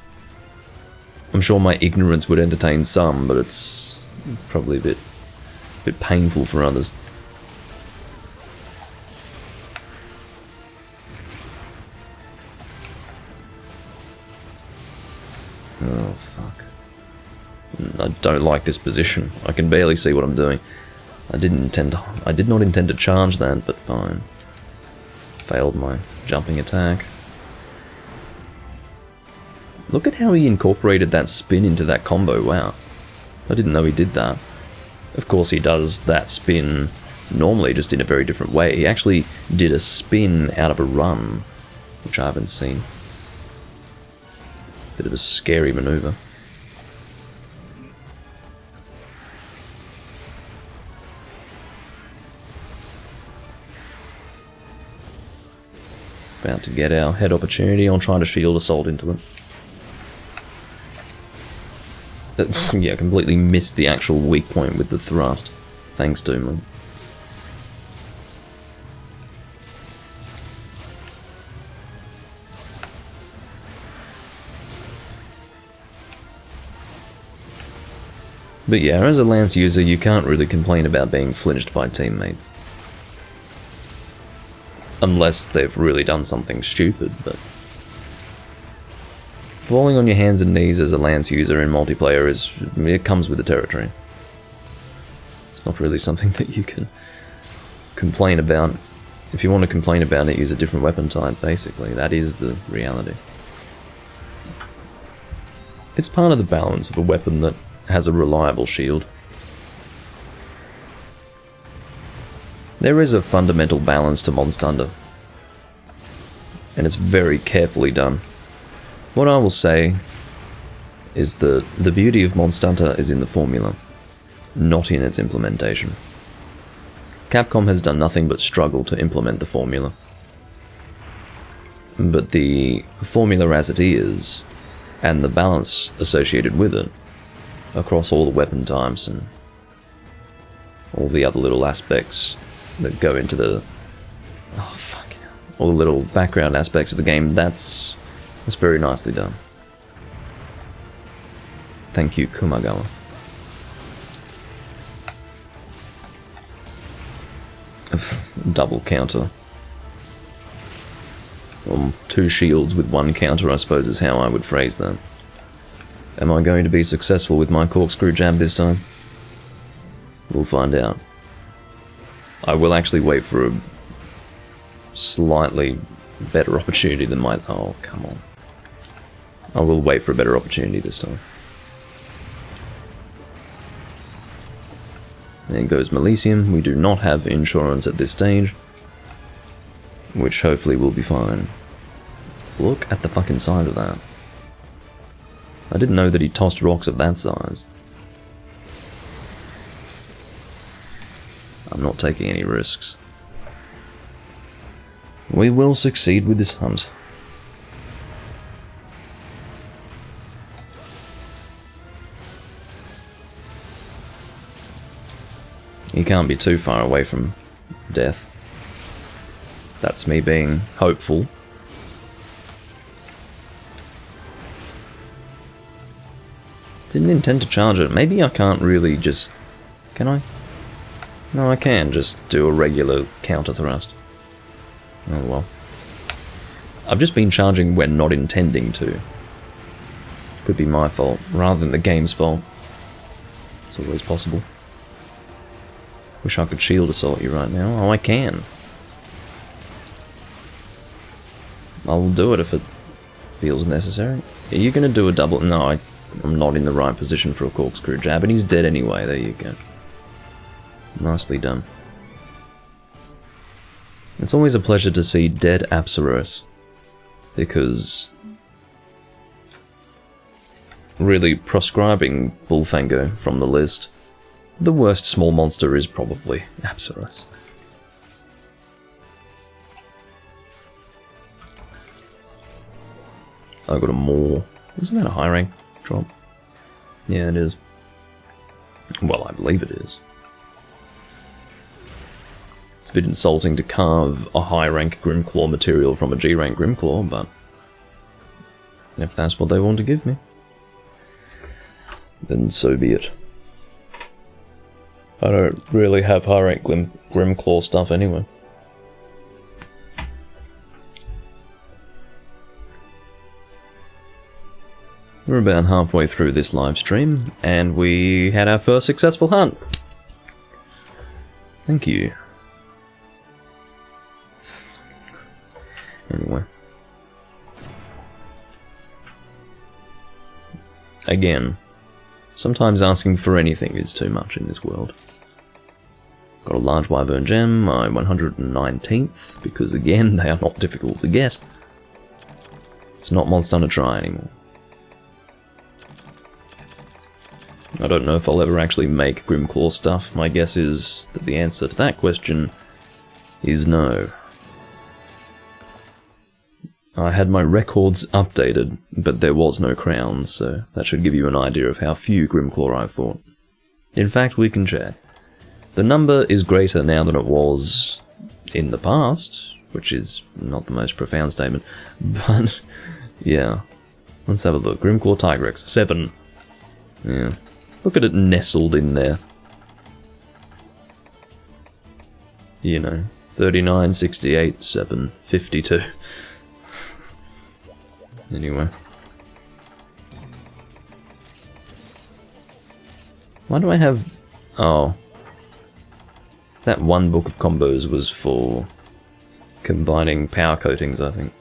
I'm sure my ignorance would entertain some, but it's probably a bit painful for others. Oh, fuck. I don't like this position. I can barely see what I'm doing. I did not intend to charge that, but fine. Failed my jumping attack. Look at how he incorporated that spin into that combo, wow. I didn't know he did that. Of course he does that spin normally, just in a very different way. He actually did a spin out of a run, which I haven't seen. Bit of a scary maneuver. About to get our head opportunity. I'll try to shield assault into it. Yeah, completely missed the actual weak point with the thrust. Thanks, Doomlink. But yeah, as a Lance user, you can't really complain about being flinched by teammates. Unless they've really done something stupid, but... falling on your hands and knees as a Lance user in multiplayer it comes with the territory. It's not really something that you can complain about. If you want to complain about it, use a different weapon type, basically. That is the reality. It's part of the balance of a weapon that has a reliable shield. There is a fundamental balance to Monster Hunter, and it's very carefully done. What I will say is that the beauty of Monster Hunter is in the formula, not in its implementation. Capcom has done nothing but struggle to implement the formula. But the formula as it is, and the balance associated with it, across all the weapon types and all the other little aspects that go into the... oh, fuck. All the little background aspects of the game, that's very nicely done. Thank you, Kumagawa. Double counter. Two shields with one counter, I suppose, is how I would phrase that. Am I going to be successful with my corkscrew jab this time? We'll find out. I will actually wait for a slightly better opportunity than my... oh, come on. I will wait for a better opportunity this time. There goes Melisium. We do not have insurance at this stage, which hopefully will be fine. Look at the fucking size of that. I didn't know that he tossed rocks of that size. I'm not taking any risks. We will succeed with this hunt. He can't be too far away from death. That's me being hopeful. Didn't intend to charge it. Maybe I can't really just... can I? No, I can just do a regular counter thrust. Oh well. I've just been charging when not intending to. Could be my fault, rather than the game's fault. It's always possible. Wish I could shield assault you right now. Oh, I can. I will do it if it feels necessary. Are you going to do a double... no, I'm not in the right position for a corkscrew jab, and he's dead anyway. There you go. Nicely done. It's always a pleasure to see dead Apsaros, because really proscribing Bullfango from the list, the worst small monster is probably Apsaros. I got a Maw. Isn't that a high rank drop? Yeah, it is. Well, I believe it is. It's a bit insulting to carve a high rank Grimclaw material from a G rank Grimclaw, but if that's what they want to give me, then so be it. I don't really have high rank Grimclaw stuff anyway. We're about halfway through this live stream, and we had our first successful hunt. Thank you. Anyway. Again, sometimes asking for anything is too much in this world. Got a large Wyvern gem, my 119th, because again, they are not difficult to get. It's not Monster Hunter Try anymore. I don't know if I'll ever actually make Grimclaw stuff. My guess is that the answer to that question is no. I had my records updated, but there was no crowns, so that should give you an idea of how few Grimclaw I fought. In fact, we can check. The number is greater now than it was in the past, which is not the most profound statement, but yeah. Let's have a look. Grimclaw Tigrex, 7. Yeah. Look at it nestled in there. You know, 39, 68, 7, 52. Anyway. Why do I have... Oh. That one book of combos was for combining power coatings, I think.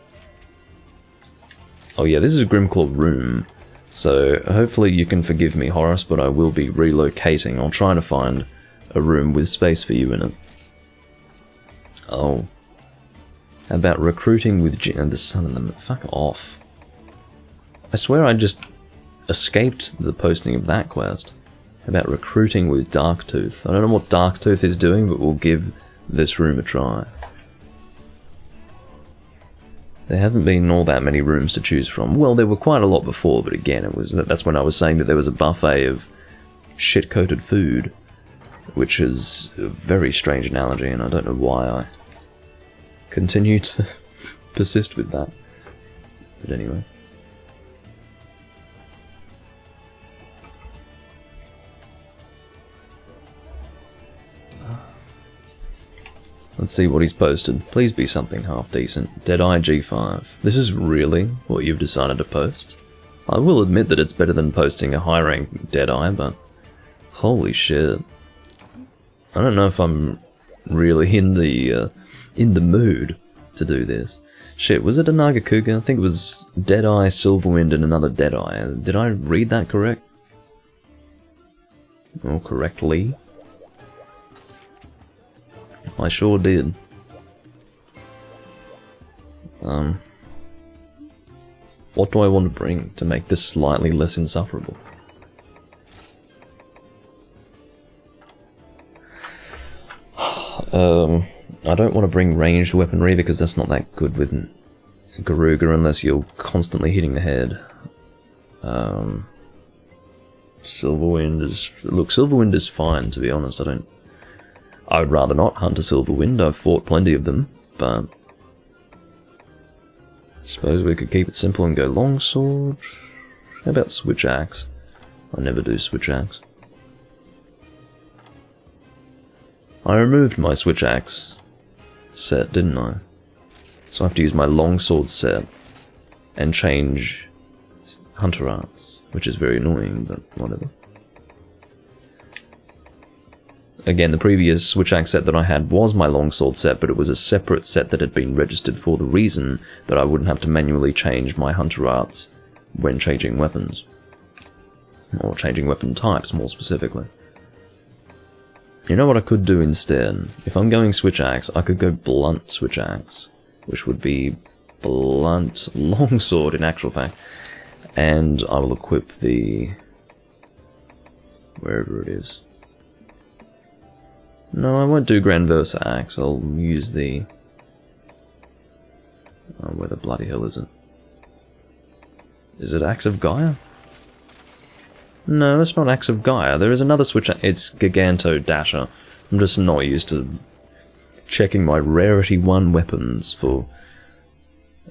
Oh yeah, this is a Grimclaw room. So hopefully you can forgive me, Horace, but I will be relocating. I'll try to find a room with space for you in it. Oh. How about recruiting with the sun and the... Fuck off. I swear I just escaped the posting of that quest. How about recruiting with Darktooth? I don't know what Darktooth is doing, but we'll give this room a try. There haven't been all that many rooms to choose from. Well, there were quite a lot before, but again, that's when I was saying that there was a buffet of shit-coated food, which is a very strange analogy, and I don't know why I continue to persist with that. But anyway. Let's see what he's posted. Please be something half decent. Deadeye G5. This is really what you've decided to post? I will admit that it's better than posting a high rank Deadeye, but holy shit. I don't know if I'm really in the mood to do this. Shit, was it a Nagakuga? I think it was Deadeye, Silverwind, and another Deadeye. Did I read that correct? Or correctly? I sure did. What do I want to bring to make this slightly less insufferable? I don't want to bring ranged weaponry because that's not that good with Garuga unless you're constantly hitting the head. Silverwind is... Look, Silverwind is fine, to be honest. I would rather not hunt a Silverwind. I've fought plenty of them, but... I suppose we could keep it simple and go longsword. How about switch axe? I never do switch axe. I removed my switch axe set, didn't I? So I have to use my longsword set and change hunter arts, which is very annoying, but whatever. Again, the previous switch axe set that I had was my longsword set, but it was a separate set that had been registered for the reason that I wouldn't have to manually change my hunter arts when changing weapons. Or changing weapon types, more specifically. You know what I could do instead? If I'm going switch axe, I could go blunt switch axe, which would be blunt longsword in actual fact. And I will equip the... wherever it is. No, I won't do Grand Versa axe, I'll use the... oh, where the bloody hell is it? Is it Axe of Gaia? No, it's not Axe of Gaia. There is another switch. It's Giganto Dasher. I'm just not used to checking my Rarity 1 weapons for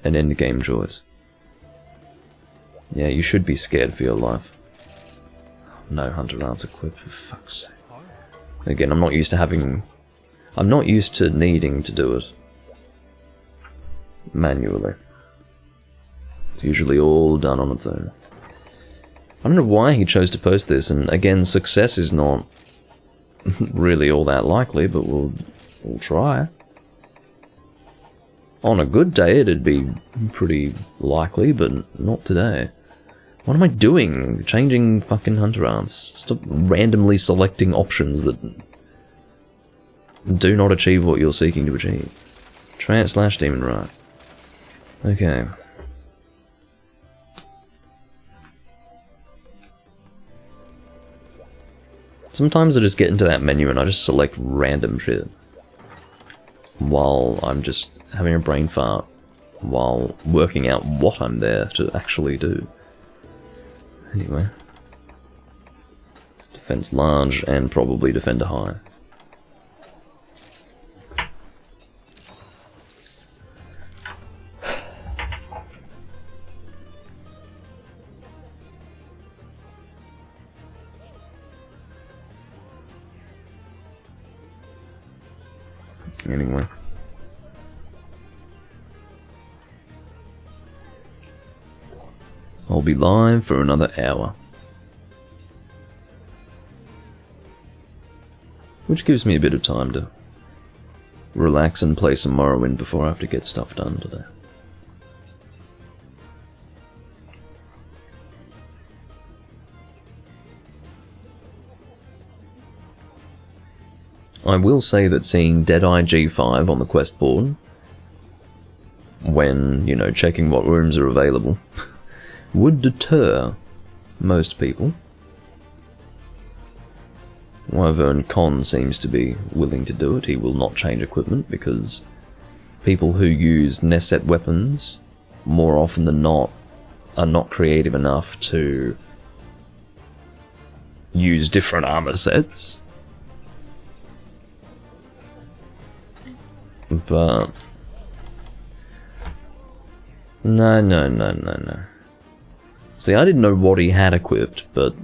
an endgame choice. Yeah, you should be scared for your life. No Hunter Arts equipped, for fuck's sake. Again, I'm not used to needing to do it manually. It's usually all done on its own. I don't know why he chose to post this, and again, success is not really all that likely, but we'll try. On a good day, it'd be pretty likely, but not today. What am I doing? Changing fucking hunter arts. Stop randomly selecting options that do not achieve what you're seeking to achieve. Trance/demon right. Okay. Sometimes I just get into that menu and I just select random shit while I'm just having a brain fart while working out what I'm there to actually do. Anyway. Defense large and probably defender high. Anyway. I'll be live for another hour. Which gives me a bit of time to relax and play some Morrowind before I have to get stuff done today. I will say that seeing Deadeye G5 on the quest board, when, you know, checking what rooms are available, would deter most people. Wyvern Con seems to be willing to do it. He will not change equipment because people who use Neset weapons, more often than not, are not creative enough to use different armor sets. But no. See, I didn't know what he had equipped, but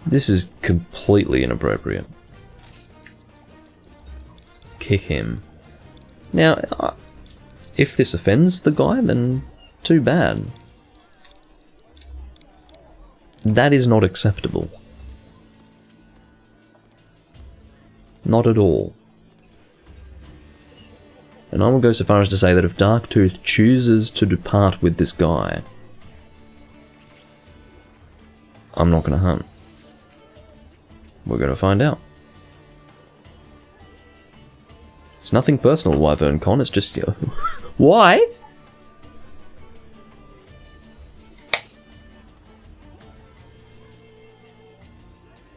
this is completely inappropriate. Kick him. Now, if this offends the guy, then too bad. That is not acceptable. Not at all. And I will go so far as to say that if Darktooth chooses to depart with this guy, I'm not going to hunt. We're going to find out. It's nothing personal, Wyvern Con, it's just... Why?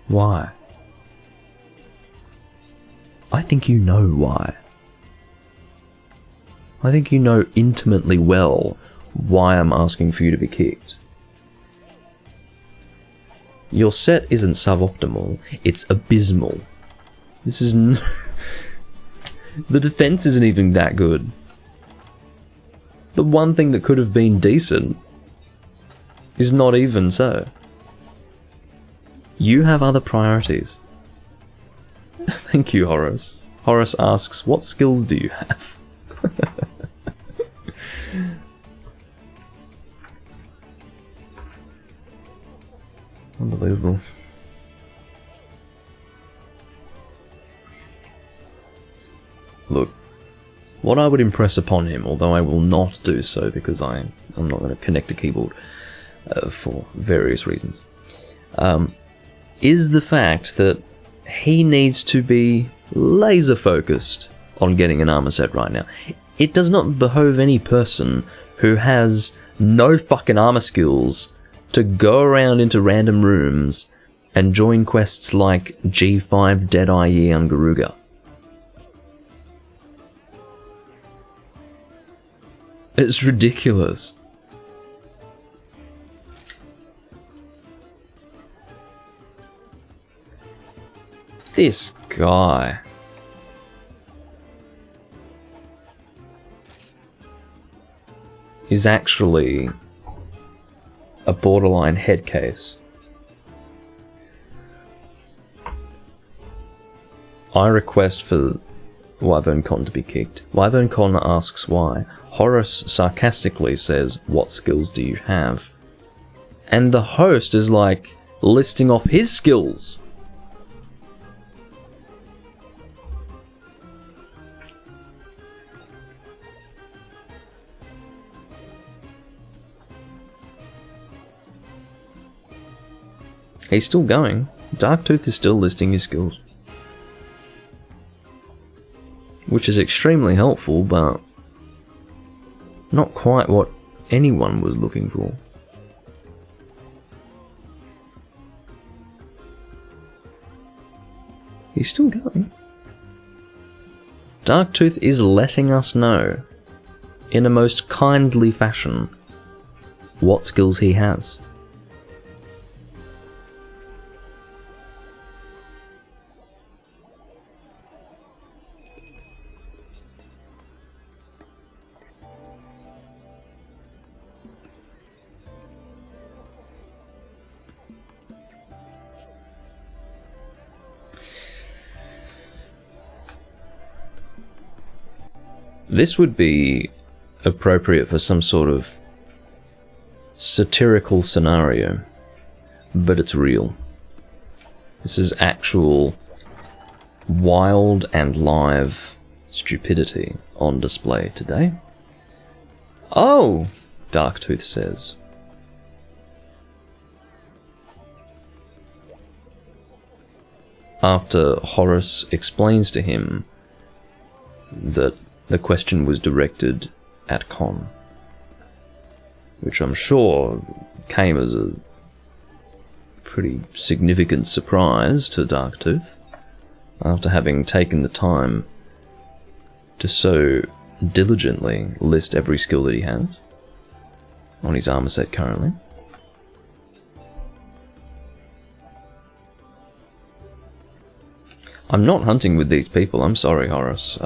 Why? I think you know why. I think you know intimately well why I'm asking for you to be kicked. Your set isn't suboptimal, it's abysmal. This is the defense isn't even that good. The one thing that could have been decent is not even so. You have other priorities. Thank you, Horace. Horace asks, what skills do you have? Unbelievable. Look, what I would impress upon him, although I will not do so because I'm not going to connect a keyboard for various reasons, is the fact that he needs to be laser focused on getting an armor set right now. It does not behove any person who has no fucking armor skills to go around into random rooms and join quests like G5 Deadeye Yeon Garuga. It's ridiculous. This guy. Is actually a borderline head case. I request for Wyvern Con to be kicked. Wyvern Con asks why. Horace sarcastically says, what skills do you have? And the host is like, listing off his skills. He's still going. Darktooth is still listing his skills. Which is extremely helpful, but not quite what anyone was looking for. He's still going. Darktooth is letting us know in a most kindly fashion what skills he has. This would be appropriate for some sort of satirical scenario, but it's real. This is actual wild and live stupidity on display today. Oh, Darktooth says. After Horace explains to him that the question was directed at Con, which I'm sure came as a pretty significant surprise to Darktooth, after having taken the time to so diligently list every skill that he has on his armor set currently. I'm not hunting with these people, I'm sorry, Horace.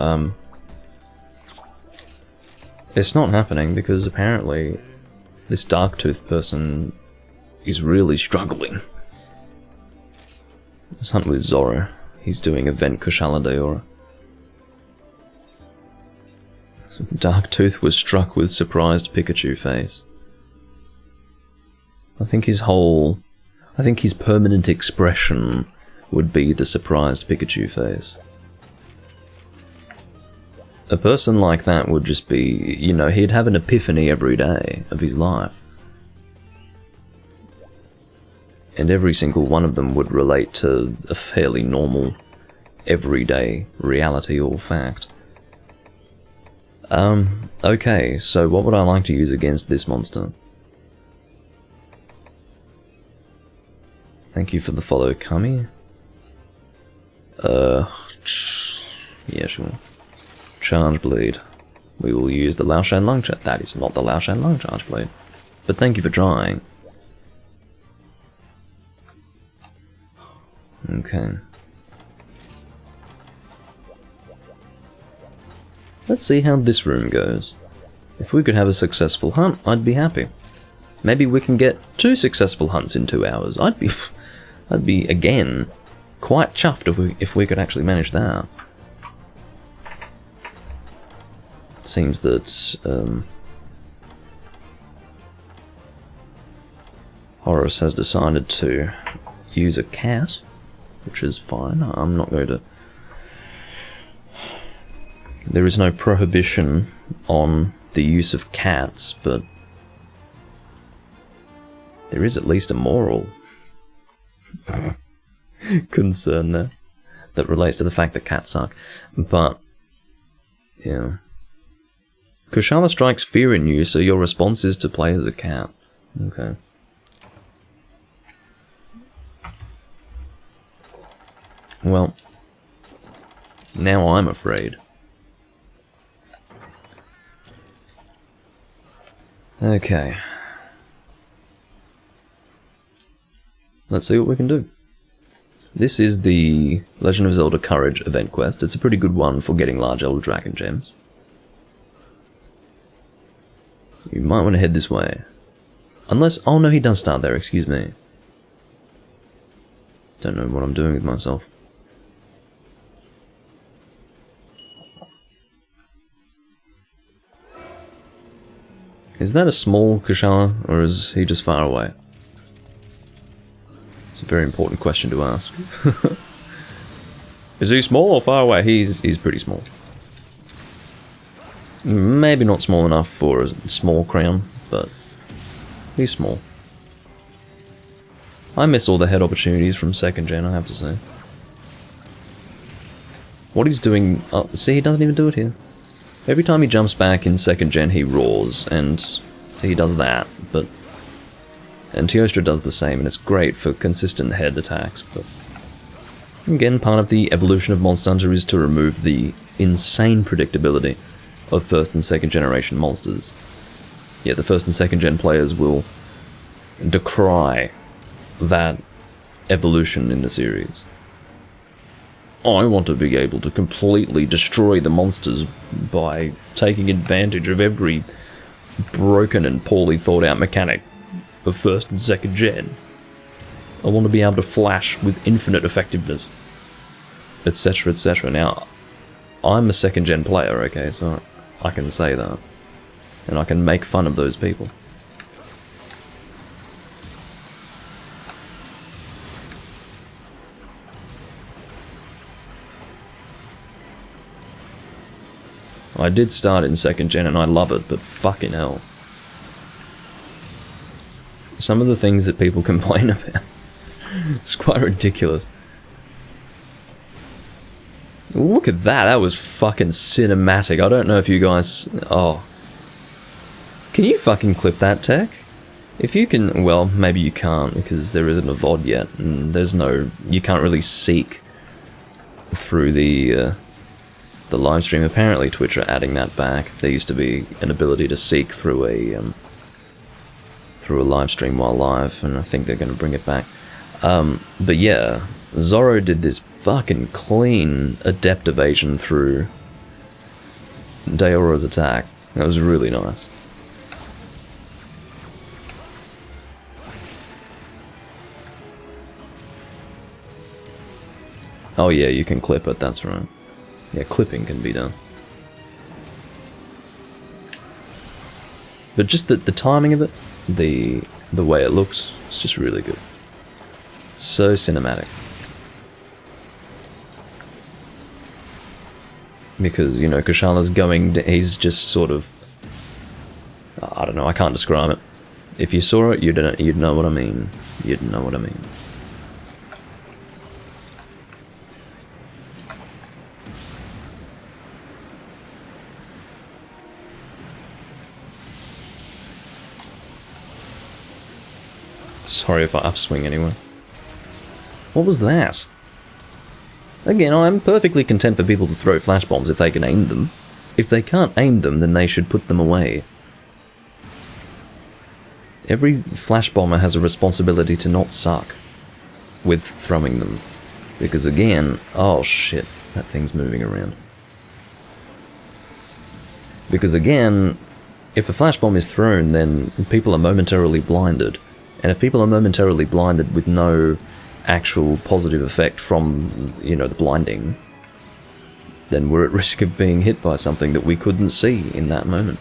It's not happening because apparently this Darktooth person is really struggling. Let's hunt with Zora. He's doing Event Kushala Daora. Darktooth was struck with surprised Pikachu face. I think his permanent expression would be the surprised Pikachu face. A person like that would just be, you know, he'd have an epiphany every day of his life. And every single one of them would relate to a fairly normal, everyday reality or fact. Okay, so what would I like to use against this monster? Thank you for the follow, Kami. Yeah, sure. Charge Blade. We will use the Laoshan Lung Charge. That is not the Laoshan Lung Charge Blade. But thank you for trying. Okay. Let's see how this room goes. If we could have a successful hunt, I'd be happy. Maybe we can get 2 successful hunts in 2 hours. I'd be again quite chuffed if we could actually manage that. Seems that Horace has decided to use a cat, which is fine. I'm not going to... There is no prohibition on the use of cats, but there is at least a moral concern there that relates to the fact that cats suck. But, yeah. Kushala strikes fear in you, so your response is to play as a cat. Okay. Well, now I'm afraid. Okay. Let's see what we can do. This is the Legend of Zelda Courage event quest. It's a pretty good one for getting large Elder Dragon gems. You might want to head this way. Unless... oh no, he does start there, excuse me. Don't know what I'm doing with myself. Is that a small Kushala, or is he just far away? It's a very important question to ask. Is he small or far away? He's pretty small. Maybe not small enough for a small crown, but he's small. I miss all the head opportunities from 2nd gen, I have to say. What he's doing... oh, see, he doesn't even do it here. Every time he jumps back in 2nd gen, he roars, and see, he does that, but... and Teostra does the same, and it's great for consistent head attacks, but... again, part of the evolution of Monster Hunter is to remove the insane predictability of first and second generation monsters. Yeah, the first and second gen players will decry that evolution in the series. I want to be able to completely destroy the monsters by taking advantage of every broken and poorly thought out mechanic of first and second gen. I want to be able to flash with infinite effectiveness, etc, etc. Now, I'm a second gen player, okay, so I can say that. And I can make fun of those people. I did start in second gen and I love it, but fucking hell. Some of the things that people complain about, it's quite ridiculous. Look at that, that was fucking cinematic. I don't know if you guys... Oh. Can you fucking clip that, Tech? If you can... Well, maybe you can't, because there isn't a VOD yet, and there's no... You can't really seek through the live stream. Apparently Twitch are adding that back. There used to be an ability to seek through a live stream while live, and I think they're going to bring it back. But yeah, Zorro did this fucking clean adept evasion through Daoro's attack. That was really nice. Oh yeah, you can clip it, that's right. Yeah, clipping can be done. But just the timing of it, the way it looks, it's just really good. So cinematic. Because, you know, Kushala's going... He's just sort of... I don't know, I can't describe it. If you saw it, you'd know what I mean. You'd know what I mean. Sorry if I upswing anyway. What was that? Again, I'm perfectly content for people to throw flash bombs if they can aim them. If they can't aim them, then they should put them away. Every flash bomber has a responsibility to not suck with throwing them. Because again, oh shit, that thing's moving around. Because again, if a flash bomb is thrown, then people are momentarily blinded. And if people are momentarily blinded with no actual positive effect from, you know, the blinding, then we're at risk of being hit by something that we couldn't see in that moment.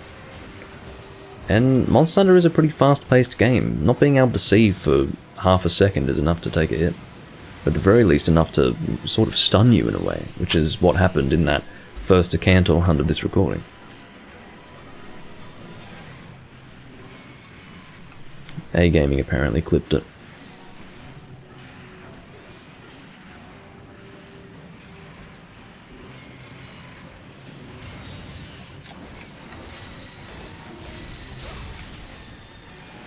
And Monster Hunter is a pretty fast-paced game. Not being able to see for half a second is enough to take a hit. At the very least enough to sort of stun you in a way, which is what happened in that first Acantor hunt of this recording. A-Gaming apparently clipped it.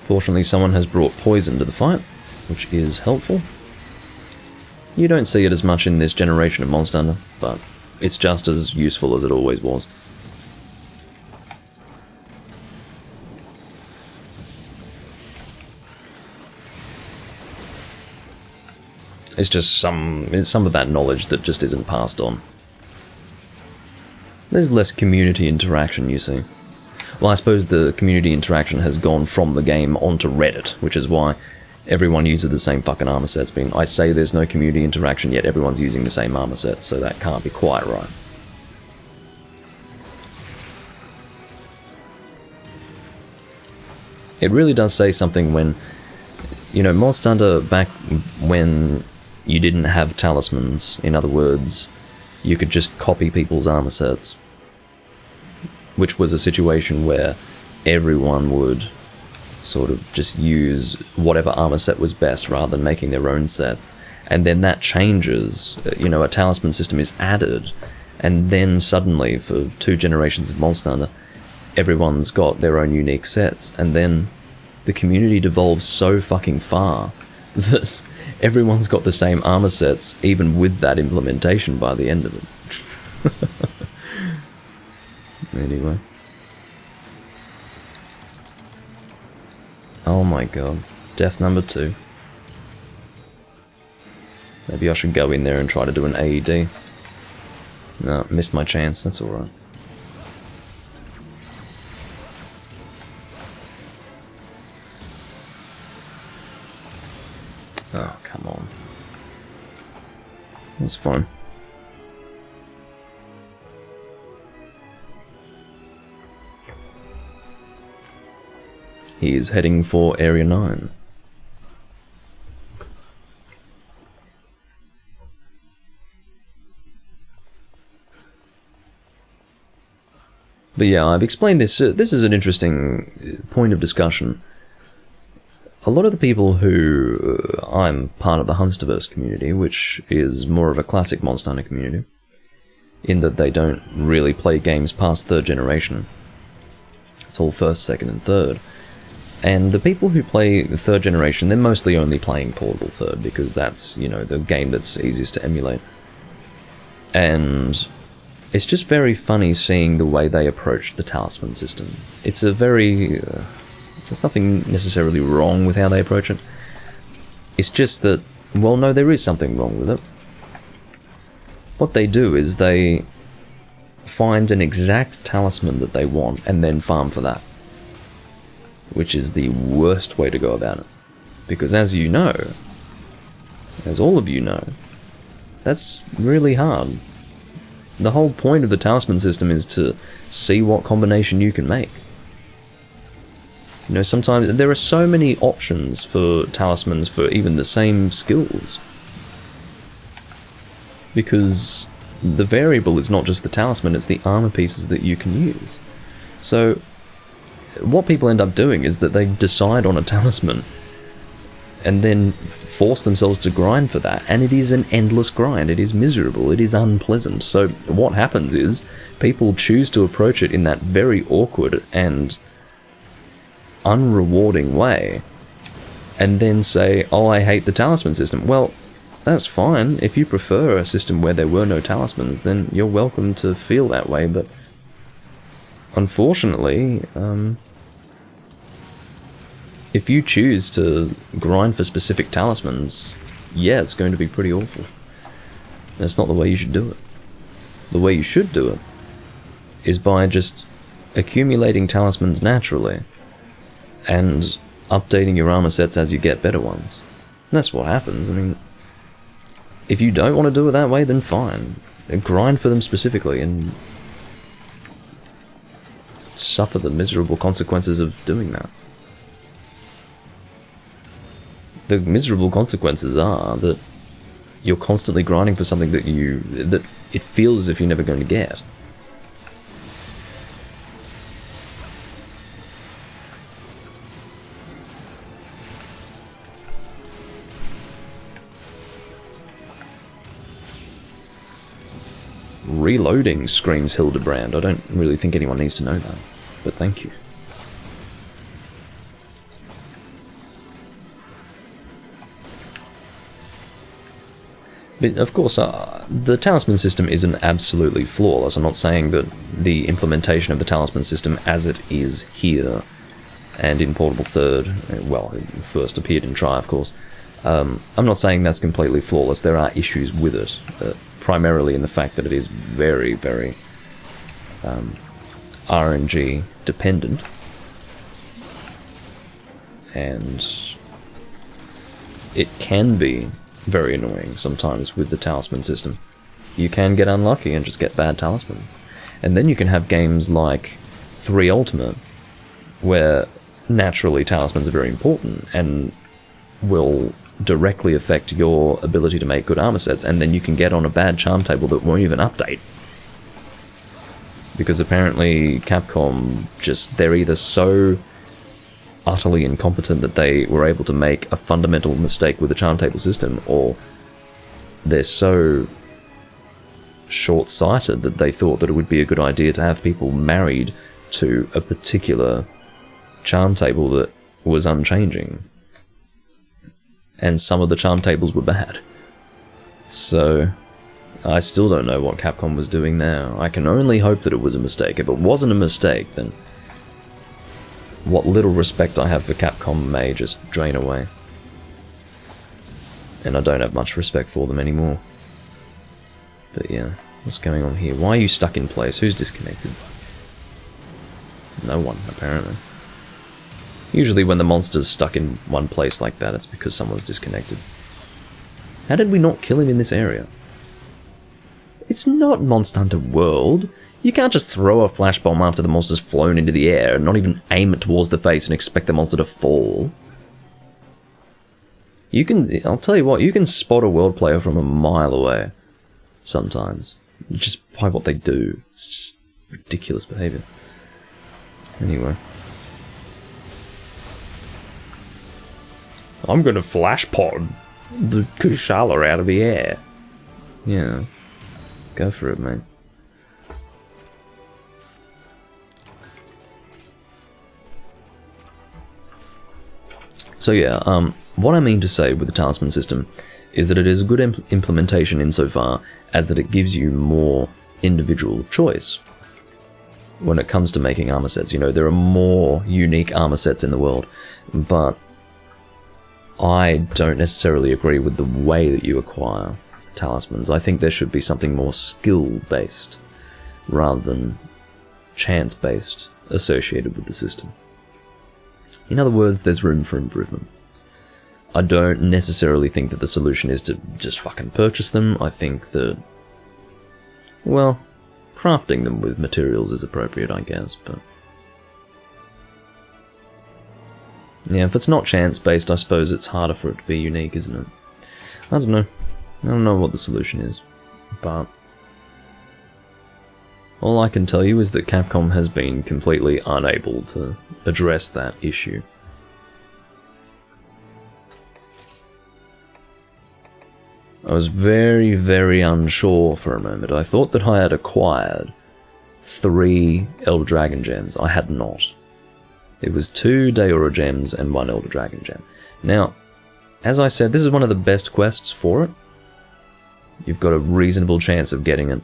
Fortunately, someone has brought poison to the fight, which is helpful. You don't see it as much in this generation of Monster Hunter, but it's just as useful as it always was. It's just some of that knowledge that just isn't passed on. There's less community interaction, you see. Well, I suppose the community interaction has gone from the game onto Reddit, which is why everyone uses the same fucking armor sets. I say there's no community interaction, yet everyone's using the same armor sets, so that can't be quite right. It really does say something when, you know, Monster Hunter back when you didn't have talismans, in other words, you could just copy people's armor sets. Which was a situation where everyone would sort of just use whatever armor set was best rather than making their own sets. And then that changes, you know, a talisman system is added, and then suddenly, for 2 generations of Monster Hunter, everyone's got their own unique sets, and then the community devolves so fucking far that everyone's got the same armor sets, even with that implementation by the end of it. Anyway. Oh my god. Death number 2. Maybe I should go in there and try to do an AED. No, missed my chance, that's alright. Oh, come on. That's fine. He is heading for Area 9. But yeah, I've explained this. This is an interesting point of discussion. A lot of the people who... I'm part of the Hunsterverse community, which is more of a classic Monster Hunter community, in that they don't really play games past 3rd generation. It's all 1st, 2nd, and 3rd. And the people who play the 3rd generation, they're mostly only playing Portable 3rd, because that's, you know, the game that's easiest to emulate. And it's just very funny seeing the way they approach the talisman system. It's a very... there's nothing necessarily wrong with how they approach it. It's just that, well, no, there is something wrong with it. What they do is they find an exact talisman that they want, and then farm for that. Which is the worst way to go about it. Because as you know, as all of you know, that's really hard. The whole point of the talisman system is to see what combination you can make. You know, sometimes there are so many options for talismans for even the same skills. Because the variable is not just the talisman, it's the armor pieces that you can use. So what people end up doing is that they decide on a talisman and then force themselves to grind for that, and it is an endless grind. It is miserable, it is unpleasant. So what happens is people choose to approach it in that very awkward and unrewarding way, and then say, oh, I hate the talisman system. Well, that's fine. If you prefer a system where there were no talismans, then you're welcome to feel that way, but unfortunately, if you choose to grind for specific talismans, yeah, it's going to be pretty awful. That's not the way you should do it. The way you should do it is by just accumulating talismans naturally and updating your armor sets as you get better ones. That's what happens. I mean, if you don't want to do it that way, then fine. Grind for them specifically and suffer the miserable consequences of doing that. The miserable consequences are that you're constantly grinding for something that it feels as if you're never going to get. Reloading, screams Hildebrand. I don't really think anyone needs to know that, but thank you. But of course, the talisman system isn't absolutely flawless. I'm not saying that the implementation of the talisman system as it is here and in Portable 3rd, well, it first appeared in Tri, of course, I'm not saying that's completely flawless. There are issues with it, primarily in the fact that it is very, very RNG dependent. And it can be very annoying sometimes with the talisman system. You can get unlucky and just get bad talismans. And then you can have games like 3 Ultimate, where naturally talismans are very important and will directly affect your ability to make good armor sets, and then you can get on a bad charm table that won't even update. Because apparently Capcom they're either so utterly incompetent that they were able to make a fundamental mistake with the charm table system, or they're so short-sighted that they thought that it would be a good idea to have people married to a particular charm table that was unchanging. And some of the charm tables were bad. So I still don't know what Capcom was doing there. I can only hope that it was a mistake. If it wasn't a mistake, then what little respect I have for Capcom may just drain away. And I don't have much respect for them anymore. But yeah, what's going on here? Why are you stuck in place? Who's disconnected? No one, apparently. Usually when the monster's stuck in one place like that, it's because someone's disconnected. How did we not kill him in this area? It's not Monster Hunter World. You can't just throw a flash bomb after the monster's flown into the air and not even aim it towards the face and expect the monster to fall. You can, I'll tell you what, you can spot a world player from a mile away. Sometimes. Just by what they do. It's just ridiculous behavior. Anyway. I'm gonna flash pod the Kushala out of the air. Yeah. Go for it, mate. So yeah, what I mean to say with the talisman system is that it is a good implementation insofar as that it gives you more individual choice when it comes to making armor sets. You know, there are more unique armor sets in the world, but I don't necessarily agree with the way that you acquire talismans. I think there should be something more skill-based rather than chance-based associated with the system. In other words, there's room for improvement. I don't necessarily think that the solution is to just fucking purchase them. I think that, well, crafting them with materials is appropriate, I guess, but yeah, if it's not chance-based, I suppose it's harder for it to be unique, isn't it? I don't know. I don't know what the solution is, but all I can tell you is that Capcom has been completely unable to address that issue. I was very, very unsure for a moment. I thought that I had acquired 3 Elder Dragon Gems. I had not. It was 2 Daora Gems and 1 Elder Dragon Gem. Now, as I said, this is one of the best quests for it. You've got a reasonable chance of getting it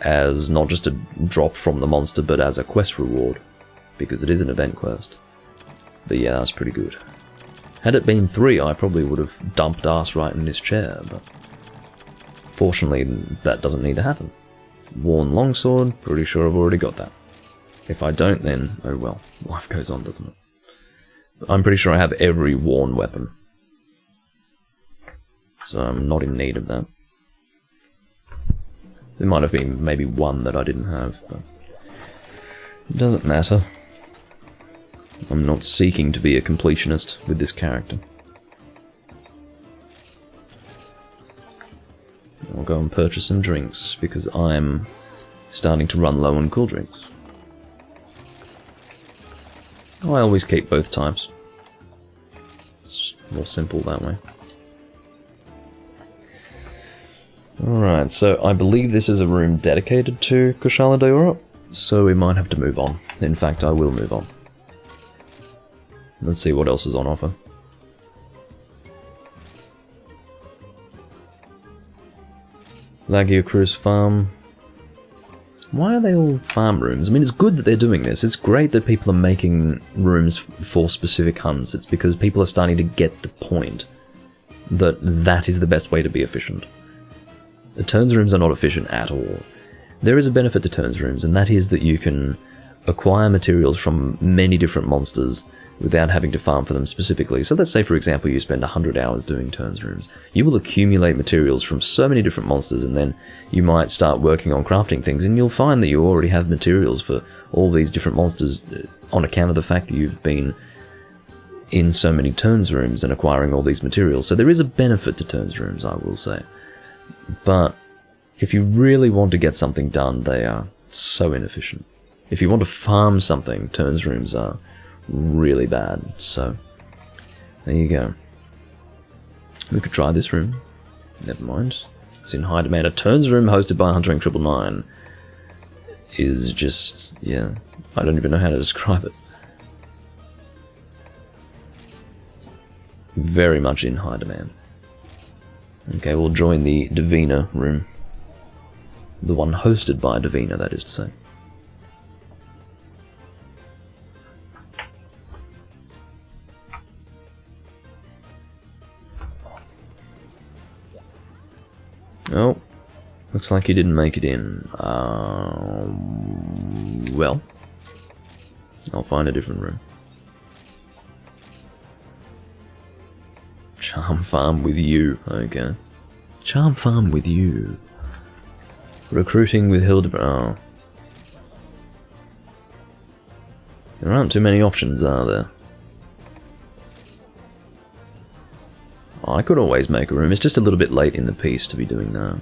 as not just a drop from the monster, but as a quest reward, because it is an event quest. But yeah, that's pretty good. Had it been 3, I probably would have dumped ass right in this chair, but fortunately that doesn't need to happen. Worn Longsword, pretty sure I've already got that. If I don't, then oh well, life goes on, doesn't it? I'm pretty sure I have every worn weapon, so I'm not in need of that. There might have been maybe 1 that I didn't have, but it doesn't matter. I'm not seeking to be a completionist with this character. I'll go and purchase some drinks, because I'm starting to run low on cool drinks. I always keep both types. It's more simple that way. Alright, so I believe this is a room dedicated to Kushala Daora, so we might have to move on. In fact, I will move on. Let's see what else is on offer. Lagia Cruz Farm. Why are they all farm rooms? I mean, it's good that they're doing this. It's great that people are making rooms for specific hunts. It's because people are starting to get the point that that is the best way to be efficient. The turns rooms are not efficient at all. There is a benefit to turns rooms, and that is that you can acquire materials from many different monsters without having to farm for them specifically. So let's say, for example, you spend 100 hours doing turns rooms. You will accumulate materials from so many different monsters, and then you might start working on crafting things, and you'll find that you already have materials for all these different monsters on account of the fact that you've been in so many turns rooms and acquiring all these materials. So there is a benefit to turns rooms, I will say. But if you really want to get something done, they are so inefficient. If you want to farm something, turns rooms are really bad. So there you go. We could try this room. Never mind. It's in high demand. A turns room hosted by Hunter Inc. 999 is just, yeah, I don't even know how to describe it. Very much in high demand. Okay, we'll join the Divina room. The one hosted by Davina, that is to say. Oh, looks like you didn't make it in. Well, I'll find a different room. Charm farm with you, okay. Charm farm with you. Recruiting with Hildebrand. Oh. There aren't too many options, are there? Oh, I could always make a room. It's just a little bit late in the piece to be doing that.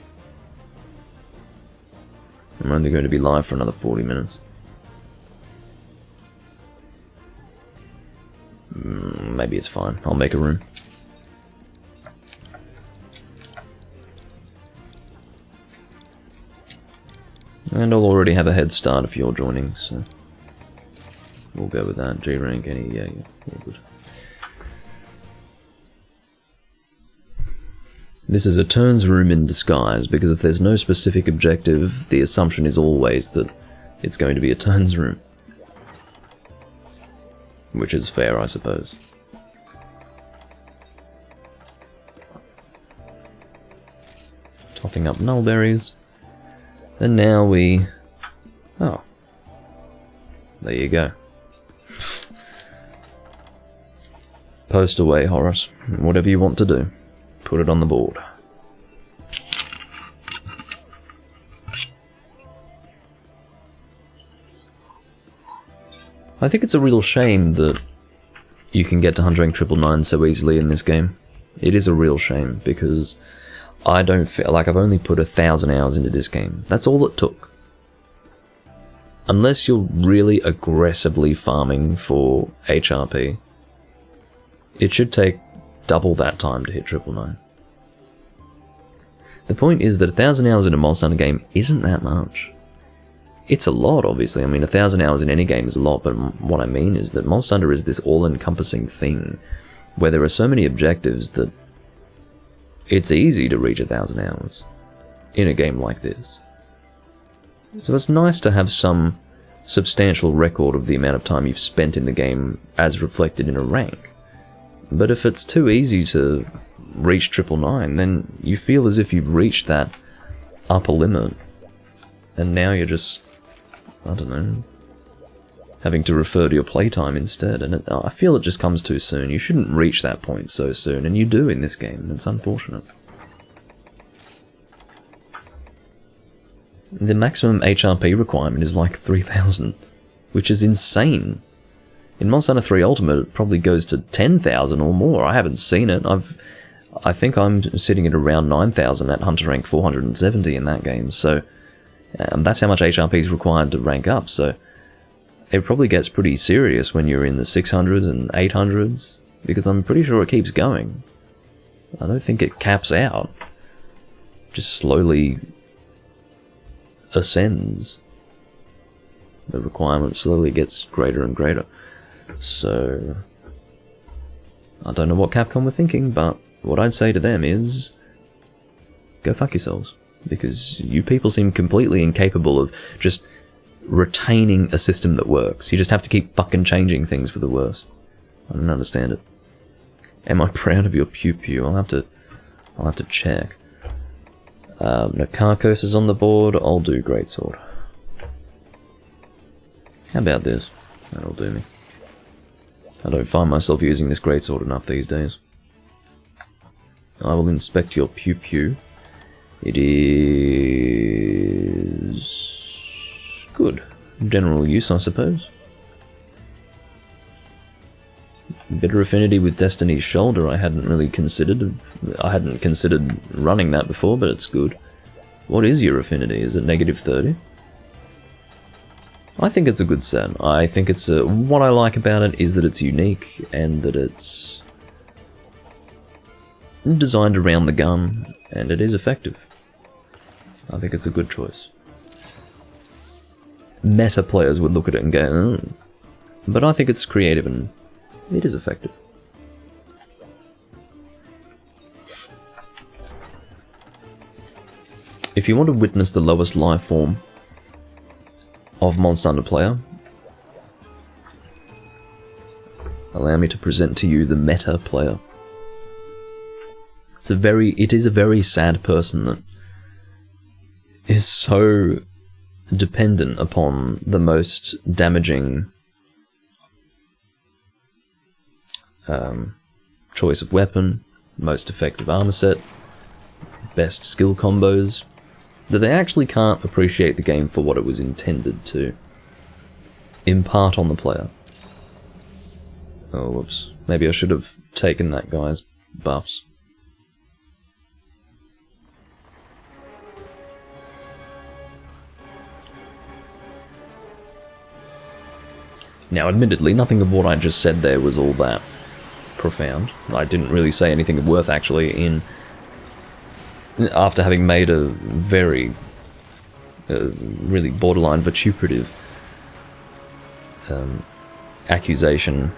I'm only going to be live for another 40 minutes. Maybe it's fine. I'll make a room. And I'll already have a head start if you're joining, so we'll go with that. G rank, any, yeah, all good. This is a turns room in disguise, because if there's no specific objective, the assumption is always that it's going to be a turns room. Which is fair, I suppose. Topping up nullberries. And now we... Oh. There you go. Post away, Horace. Whatever you want to do. Put it on the board. I think it's a real shame that you can get to 100-999 so easily in this game. It is a real shame, because I don't feel like I've only put 1,000 hours into this game. That's all it took. Unless you're really aggressively farming for HRP, it should take double that time to hit 999. The point is that 1,000 hours in a Monster Hunter game isn't that much. It's a lot, obviously. I mean, 1,000 hours in any game is a lot, but what I mean is that Monster Hunter is this all-encompassing thing where there are so many objectives that it's easy to reach 1,000 hours in a game like this. So it's nice to have some substantial record of the amount of time you've spent in the game as reflected in a rank. But if it's too easy to reach 999, then you feel as if you've reached that upper limit, and now you're just, I don't know, having to refer to your playtime instead, and I feel it just comes too soon. You shouldn't reach that point so soon, and you do in this game, and it's unfortunate. The maximum HRP requirement is like 3,000, which is insane. In Monster Hunter 3 Ultimate, it probably goes to 10,000 or more. I haven't seen it. I think I'm sitting at around 9,000 at Hunter rank 470 in that game, so that's how much HRP is required to rank up, so it probably gets pretty serious when you're in the 600s and 800s, because I'm pretty sure it keeps going. I don't think it caps out. Just slowly ascends. The requirement slowly gets greater and greater. So I don't know what Capcom were thinking, but what I'd say to them is go fuck yourselves, because you people seem completely incapable of just retaining a system that works. You just have to keep fucking changing things for the worse. I don't understand it. Am I proud of your pew pew? I'll have to check. No Carcos is on the board. I'll do Greatsword. How about this? That'll do me. I don't find myself using this Greatsword enough these days. I will inspect your pew pew. It is good. General use, I suppose. Better affinity with Destiny's Shoulder. I hadn't really considered. I hadn't considered running that before, but it's good. What is your affinity? Is it -30? I think it's a good set. I think it's what I like about it is that it's unique and that it's designed around the gun, and it is effective. I think it's a good choice. Meta players would look at it and go, but I think it's creative and it is effective. if you want to witness the lowest life form of Monster Hunter player, allow me to present to you the meta player. It is a very sad person that is so dependent upon the most damaging choice of weapon, most effective armor set, best skill combos, that they actually can't appreciate the game for what it was intended to impart on the player. Oh, whoops. Maybe I should have taken that guy's buffs. Now, admittedly, nothing of what I just said there was all that profound. I didn't really say anything of worth, actually, after having made a very, really borderline vituperative accusation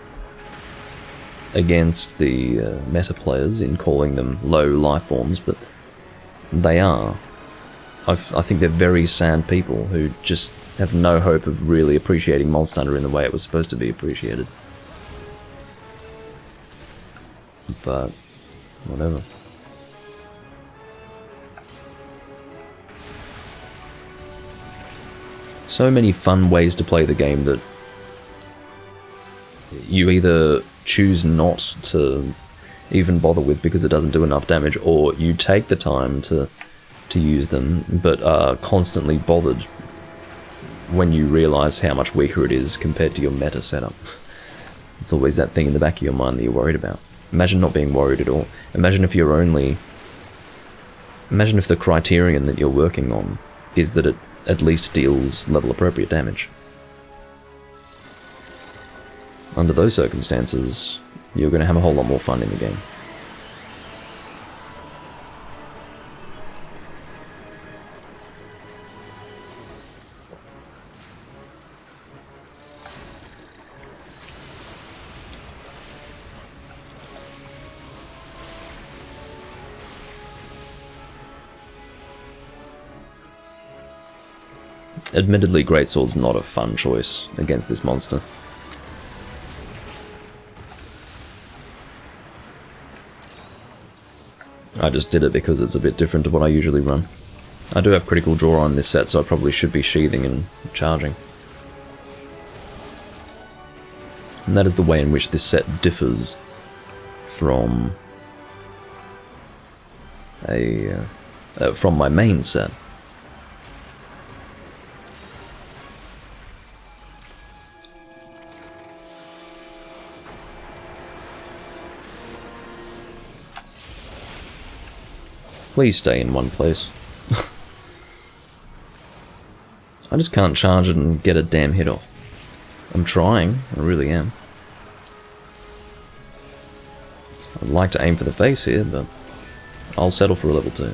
against the meta players in calling them low life forms, but they are. I think they're very sad people who just have no hope of really appreciating Monster Hunter in the way it was supposed to be appreciated. But whatever. So many fun ways to play the game that you either choose not to even bother with because it doesn't do enough damage, or you take the time to use them, but are constantly bothered when you realise how much weaker it is compared to your meta setup. It's always that thing in the back of your mind that you're worried about. Imagine not being worried at all. Imagine if the criterion that you're working on is that it at least deals level appropriate damage. Under those circumstances, you're going to have a whole lot more fun in the game. Admittedly, Greatsword's not a fun choice against this monster. I just did it because it's a bit different to what I usually run. I do have critical draw on this set, so I probably should be sheathing and charging. And that is the way in which this set differs from from my main set. Please stay in one place. I just can't charge it and get a damn hit off. I'm trying, I really am. I'd like to aim for the face here, but I'll settle for a level 2.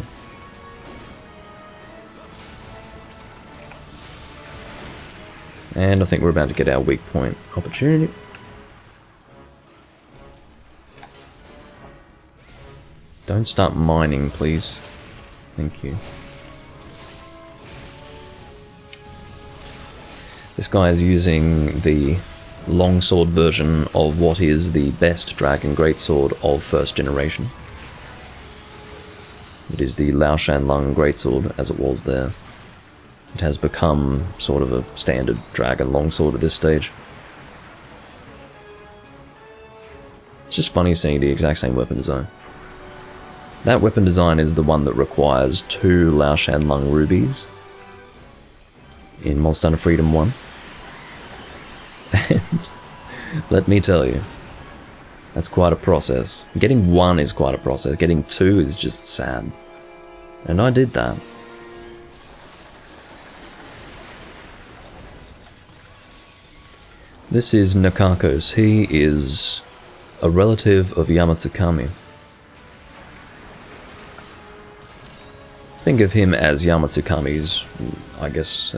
And I think we're about to get our weak point opportunity. Don't start mining, please. Thank you. This guy is using the longsword version of what is the best Dragon Greatsword of first generation. It is the Lao Shan Lung Greatsword, as it was there. It has become sort of a standard Dragon longsword at this stage. It's just funny seeing the exact same weapon design. That weapon design is the one that requires 2 Lao Shan Lung rubies in Monster Hunter Freedom 1. And let me tell you, that's quite a process. Getting 1 is quite a process, getting 2 is just sad. And I did that. This is Nakakos. He is a relative of Yamatsukami. Think of him as Yamatsukami's, I guess,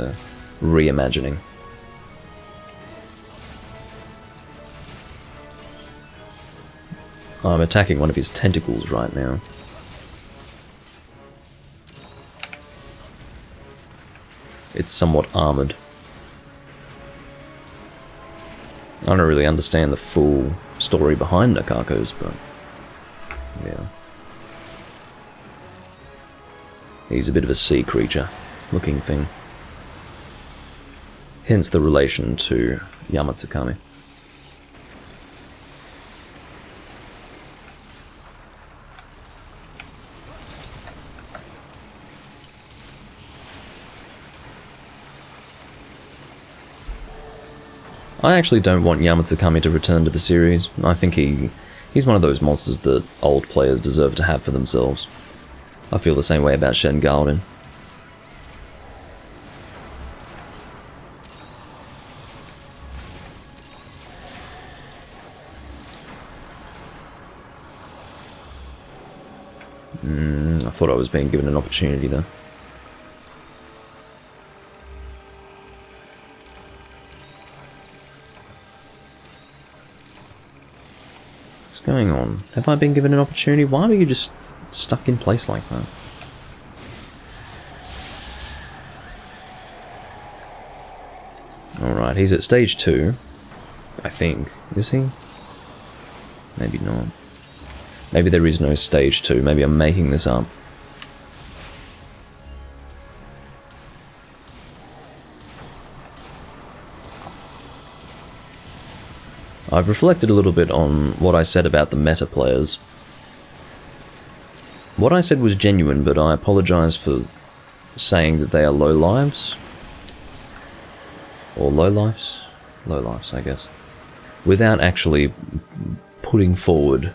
reimagining. I'm attacking one of his tentacles right now. it's somewhat armoured. I don't really understand the full story behind Nakako's, but yeah. He's a bit of a sea creature looking thing. Hence the relation to Yamatsukami. I actually don't want Yamatsukami to return to the series. I think he's one of those monsters that old players deserve to have for themselves. I feel the same way about Shen Galden. I thought I was being given an opportunity there. What's going on? Have I been given an opportunity? Why were you just stuck in place like that? Alright, he's at stage 2. I think. Is he? Maybe not. Maybe there is no stage 2. Maybe I'm making this up. I've reflected a little bit on what I said about the meta players. What I said was genuine, but I apologise for saying that they are low lives. Or low lives? Low lives, I guess. Without actually putting forward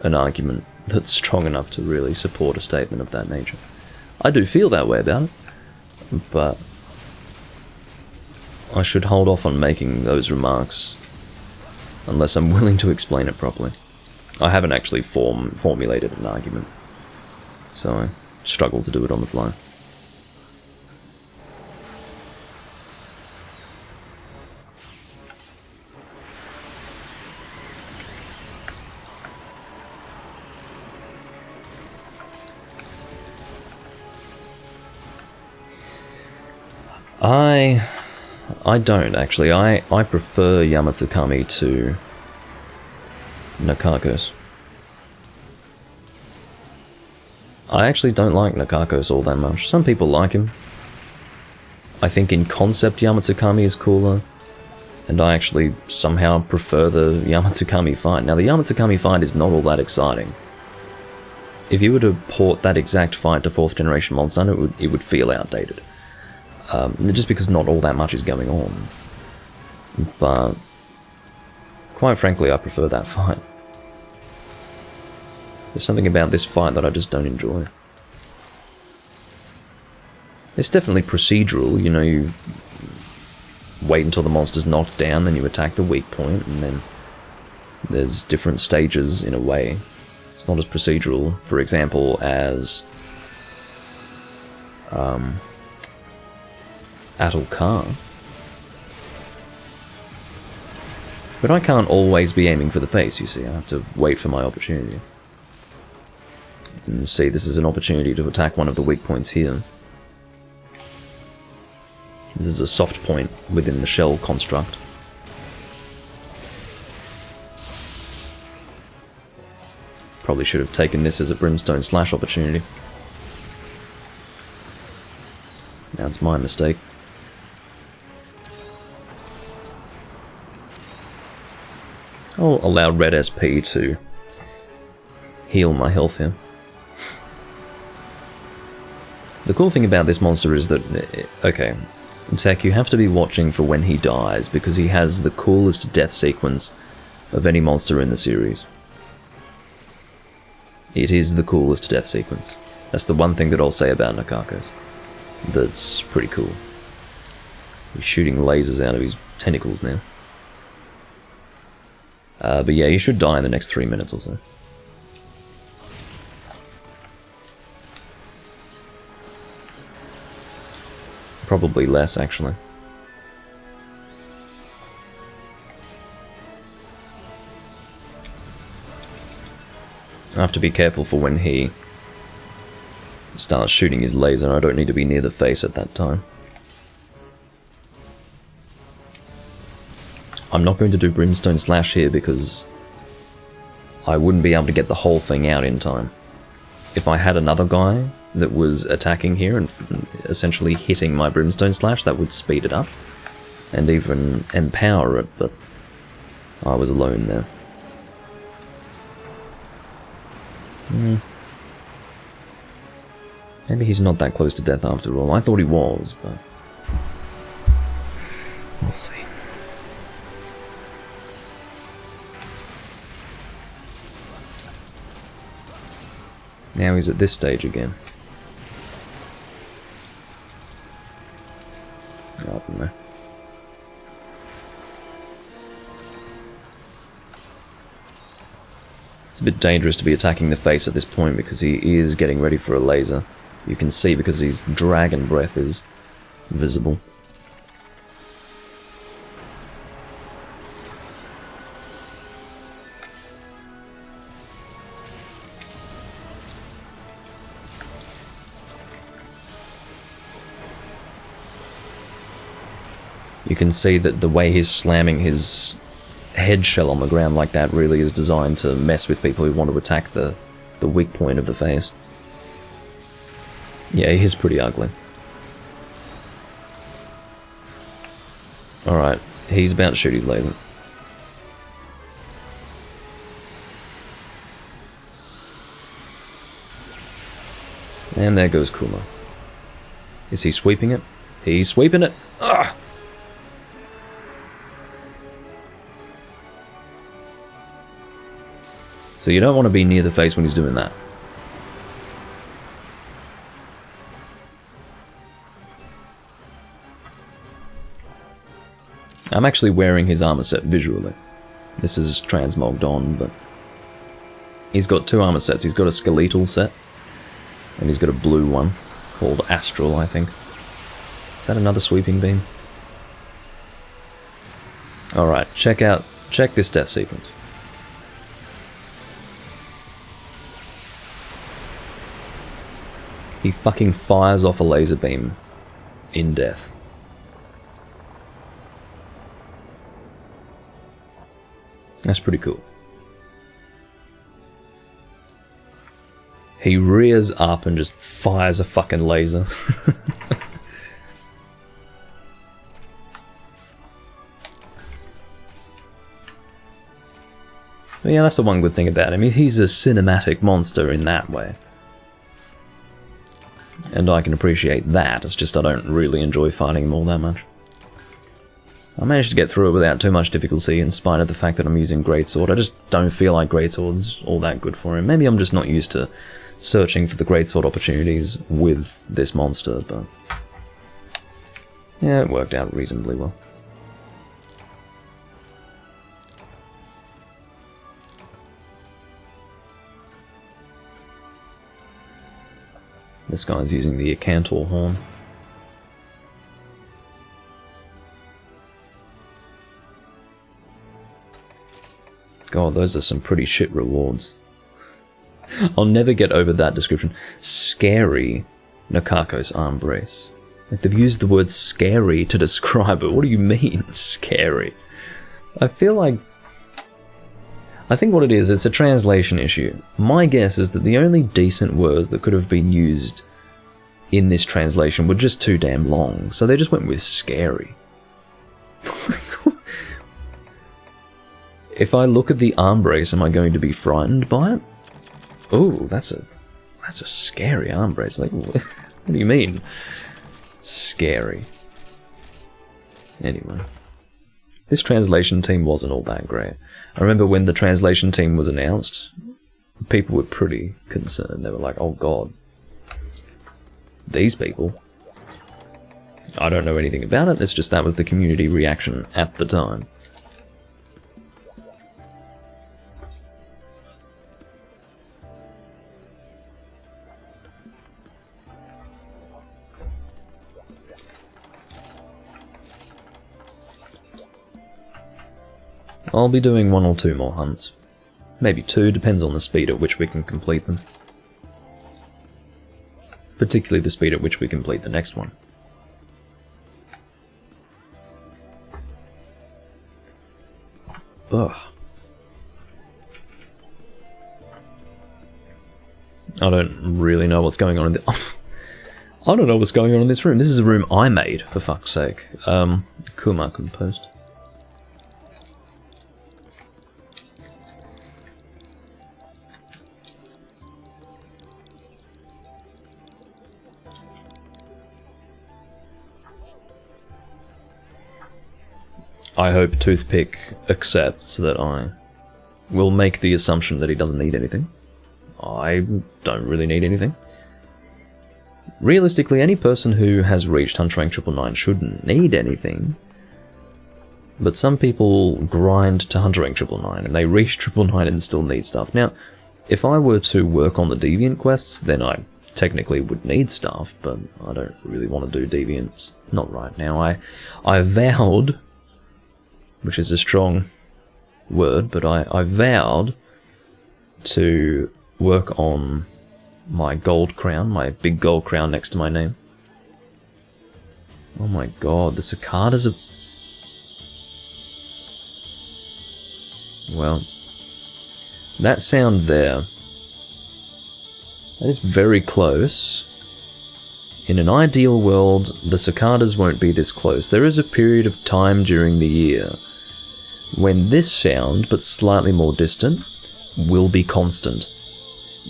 an argument that's strong enough to really support a statement of that nature. I do feel that way about it, but I should hold off on making those remarks unless I'm willing to explain it properly. I haven't actually formulated an argument, so I struggle to do it on the fly. I don't actually. I prefer Yamatsukami to Nakakos. I actually don't like Nakakos all that much. Some people like him. I think in concept Yamatsukami is cooler, and I actually somehow prefer the Yamatsukami fight. Now the Yamatsukami fight is not all that exciting. If you were to port that exact fight to 4th generation Monster Hunter, it would feel outdated. Just because not all that much is going on. But quite frankly, I prefer that fight. There's something about this fight that I just don't enjoy. It's definitely procedural, you know, you wait until the monster's knocked down, then you attack the weak point, and then there's different stages in a way. It's not as procedural, for example, as Atul Khan. But I can't always be aiming for the face, you see. I have to wait for my opportunity. And see, this is an opportunity to attack one of the weak points here. This is a soft point within the shell construct. Probably should have taken this as a Brimstone Slash opportunity. That's my mistake. I'll allow Red SP to heal my health here. The cool thing about this monster is that, okay, Tech, you have to be watching for when he dies, because he has the coolest death sequence of any monster in the series. It is the coolest death sequence. That's the one thing that I'll say about Nakakos. That's pretty cool. He's shooting lasers out of his tentacles now. But yeah, he should die in the next 3 minutes or so. Probably less, actually. I have to be careful for when he starts shooting his laser. I don't need to be near the face at that time. I'm not going to do Brimstone Slash here because I wouldn't be able to get the whole thing out in time. If I had another guy that was attacking here and essentially hitting my Brimstone Slash, that would speed it up and even empower it, but I was alone there. Maybe he's not that close to death after all. I thought he was, but we'll see. Now he's at this stage again. I don't know. It's a bit dangerous to be attacking the face at this point because he is getting ready for a laser. You can see because his dragon breath is visible. You can see that the way he's slamming his head shell on the ground like that really is designed to mess with people who want to attack the weak point of the face. Yeah, he is pretty ugly. Alright, he's about to shoot his laser. And there goes Kuma. Is he sweeping it? He's sweeping it! Ugh! So you don't want to be near the face when he's doing that. I'm actually wearing his armor set visually. This is transmogged on, but he's got two armor sets. He's got a skeletal set, and he's got a blue one called Astral, I think. Is that another sweeping beam? Alright, check this death sequence. He fucking fires off a laser beam in death. That's pretty cool. He rears up and just fires a fucking laser. But yeah, that's the one good thing about him. He's a cinematic monster in that way. And I can appreciate that, it's just I don't really enjoy fighting him all that much. I managed to get through it without too much difficulty in spite of the fact that I'm using Greatsword. I just don't feel like Greatsword's all that good for him. Maybe I'm just not used to searching for the Greatsword opportunities with this monster, but yeah, it worked out reasonably well. This guy's using the Acantor horn. God, those are some pretty shit rewards. I'll never get over that description. Scary Nakako's arm brace. Like, they've used the word scary to describe it. What do you mean, scary? I think what it is, it's a translation issue. My guess is that the only decent words that could have been used in this translation were just too damn long, so they just went with scary. If I look at the arm brace, am I going to be frightened by it? Ooh, that's a scary arm brace. Like, what do you mean? Scary. Anyway. This translation team wasn't all that great. I remember when the translation team was announced, people were pretty concerned. They were like, oh god. These people? I don't know anything about it, it's just that was the community reaction at the time. I'll be doing 1 or 2 more hunts. Maybe 2, depends on the speed at which we can complete them. Particularly the speed at which we complete the next one. Ugh. I don't really know what's going on in the... I don't know what's going on in this room. This is a room I made, for fuck's sake. Kuma can post. I hope Toothpick accepts that I will make the assumption that he doesn't need anything. I don't really need anything. Realistically, any person who has reached Hunter Rank 999 shouldn't need anything. But some people grind to Hunter Rank 999 and they reach 999 and still need stuff. Now, if I were to work on the Deviant quests, then I technically would need stuff, but I don't really want to do Deviants. Not right now. I vowed, which is a strong word, but I vowed to work on my gold crown, my big gold crown next to my name. Oh my god, the cicadas are... Well, that sound there, that is very close. In an ideal world, the cicadas won't be this close. There is a period of time during the year when this sound, but slightly more distant, will be constant.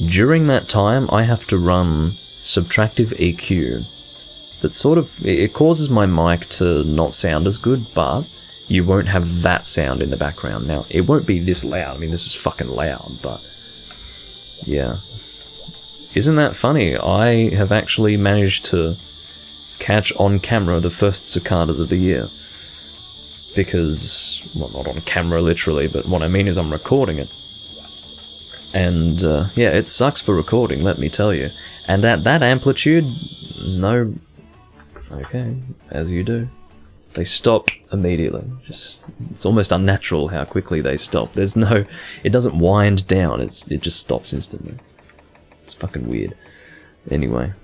During that time, I have to run subtractive EQ. That sort of... it causes my mic to not sound as good, but you won't have that sound in the background. Now, it won't be this loud. I mean, this is fucking loud, but... yeah. Isn't that funny? I have actually managed to catch on camera the first cicadas of the year. Because... well, not on camera literally, but what I mean is I'm recording it. And, yeah, it sucks for recording, let me tell you. And at that amplitude, no... okay, as you do. They stop immediately. Just, it's almost unnatural how quickly they stop. There's no... it doesn't wind down, it just stops instantly. It's fucking weird. Anyway.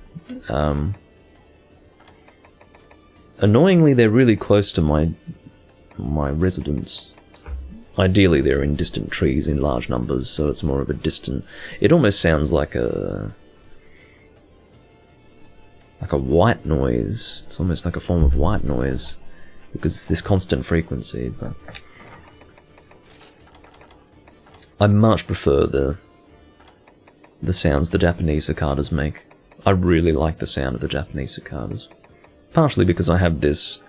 Annoyingly, they're really close to my residence. Ideally, they're in distant trees in large numbers, so it's more of a distant... it almost sounds like a white noise. It's almost like a form of white noise, because it's this constant frequency, but... I much prefer the sounds the Japanese cicadas make. I really like the sound of the Japanese cicadas. Partially because I have this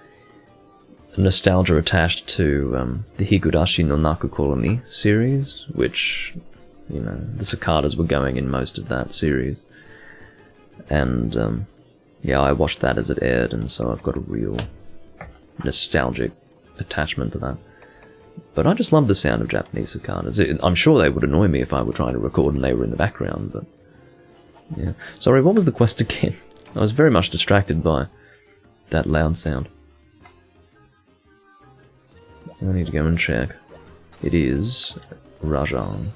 nostalgia attached to the Higurashi no Naku Colony series, which, you know, the cicadas were going in most of that series. And, yeah, I watched that as it aired, and so I've got a real nostalgic attachment to that. But I just love the sound of Japanese cicadas. I'm sure they would annoy me if I were trying to record and they were in the background, but... yeah. Sorry, what was the quest again? I was very much distracted by that loud sound. I need to go and check. It is Rajan.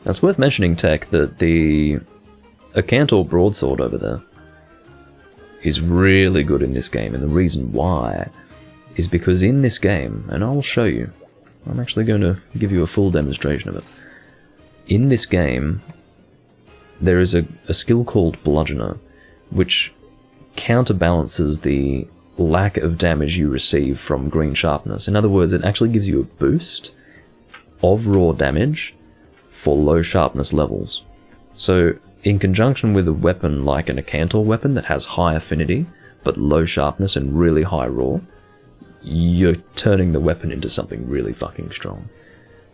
Now, it's worth mentioning, Tech, that the Acantor broadsword over there is really good in this game, and the reason why is because in this game, and I'll show you, I'm actually going to give you a full demonstration of it. In this game, there is a skill called Bludgeoner, which counterbalances the lack of damage you receive from green sharpness. In other words, it actually gives you a boost of raw damage for low sharpness levels. So, in conjunction with a weapon like an Acantor weapon that has high affinity, but low sharpness and really high raw, you're turning the weapon into something really fucking strong.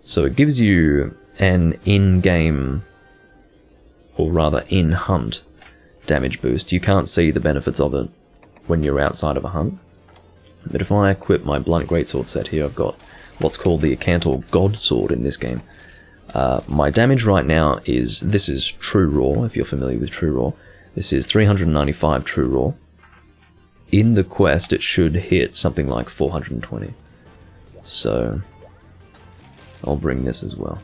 So it gives you an in-game, or rather in-hunt, damage boost. You can't see the benefits of it when you're outside of a hunt. But if I equip my Blunt Greatsword set here, I've got what's called the Acantor God Sword in this game. My damage right now is, this is True Raw, if you're familiar with True Raw. This is 395 True Raw. In the quest, it should hit something like 420. So, I'll bring this as well.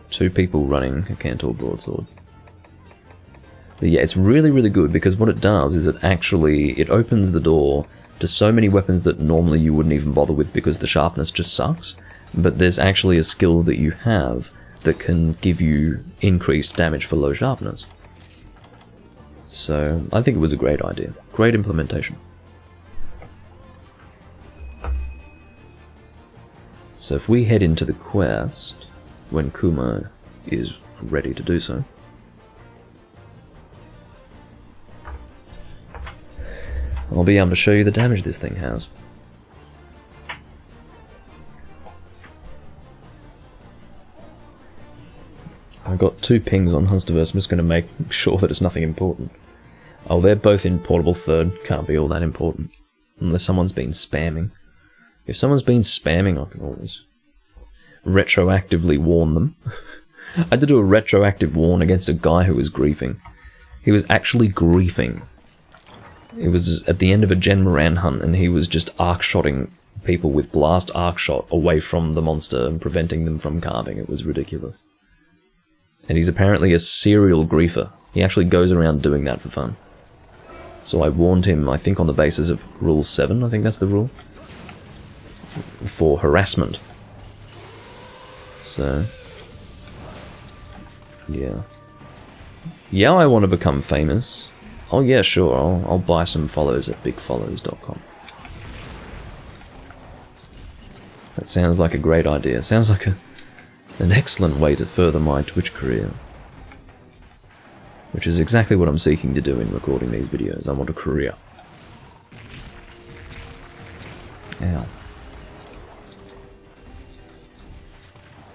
2 people running Acantor broadsword. But yeah, it's really, really good because what it does is it opens the door to so many weapons that normally you wouldn't even bother with because the sharpness just sucks. But there's actually a skill that you have that can give you increased damage for low sharpness. So I think it was a great idea. Great implementation. So if we head into the quest when Kuma is ready to do so. I'll be able to show you the damage this thing has. I've got 2 pings on Hunsterverse. I'm just going to make sure that it's nothing important. Oh, they're both in portable third. Can't be all that important. Unless someone's been spamming. If someone's been spamming, I can always retroactively warn them. I had to do a retroactive warn against a guy who was griefing. He was actually griefing. It was at the end of a Gen Moran hunt, and he was just arc-shotting people with blast arc-shot away from the monster and preventing them from carving. It was ridiculous. And he's apparently a serial griefer. He actually goes around doing that for fun. So I warned him, I think on the basis of Rule 7, I think that's the rule, for harassment. So, yeah. Yeah, I want to become famous. Oh yeah, sure, I'll buy some follows at bigfollows.com. That sounds like a great idea. Sounds like an excellent way to further my Twitch career. Which is exactly what I'm seeking to do in recording these videos. I want a career. Ow.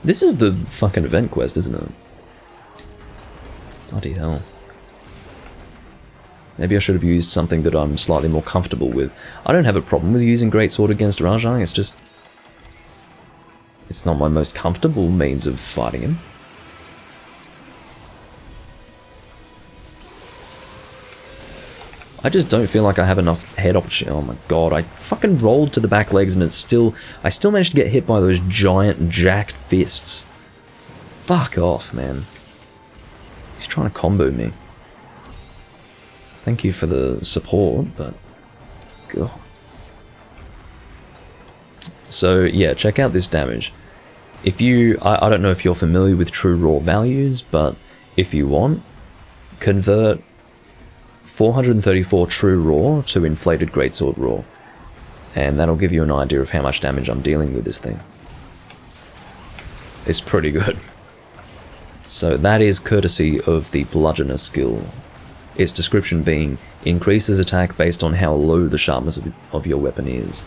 This is the fucking event quest, isn't it? Bloody hell. Maybe I should have used something that I'm slightly more comfortable with. I don't have a problem with using Greatsword against Rajang, it's just... it's not my most comfortable means of fighting him. I just don't feel like I have enough head opportunity. Oh my god, I fucking rolled to the back legs and I still managed to get hit by those giant jacked fists. Fuck off, man. He's trying to combo me. Thank you for the support, but... God. So, yeah, check out this damage. If you... I don't know if you're familiar with true raw values, but if you want, convert 434 true raw to inflated greatsword raw. And that'll give you an idea of how much damage I'm dealing with this thing. It's pretty good. So that is courtesy of the bludgeoner skill. Its description being, increases attack based on how low the sharpness of your weapon is.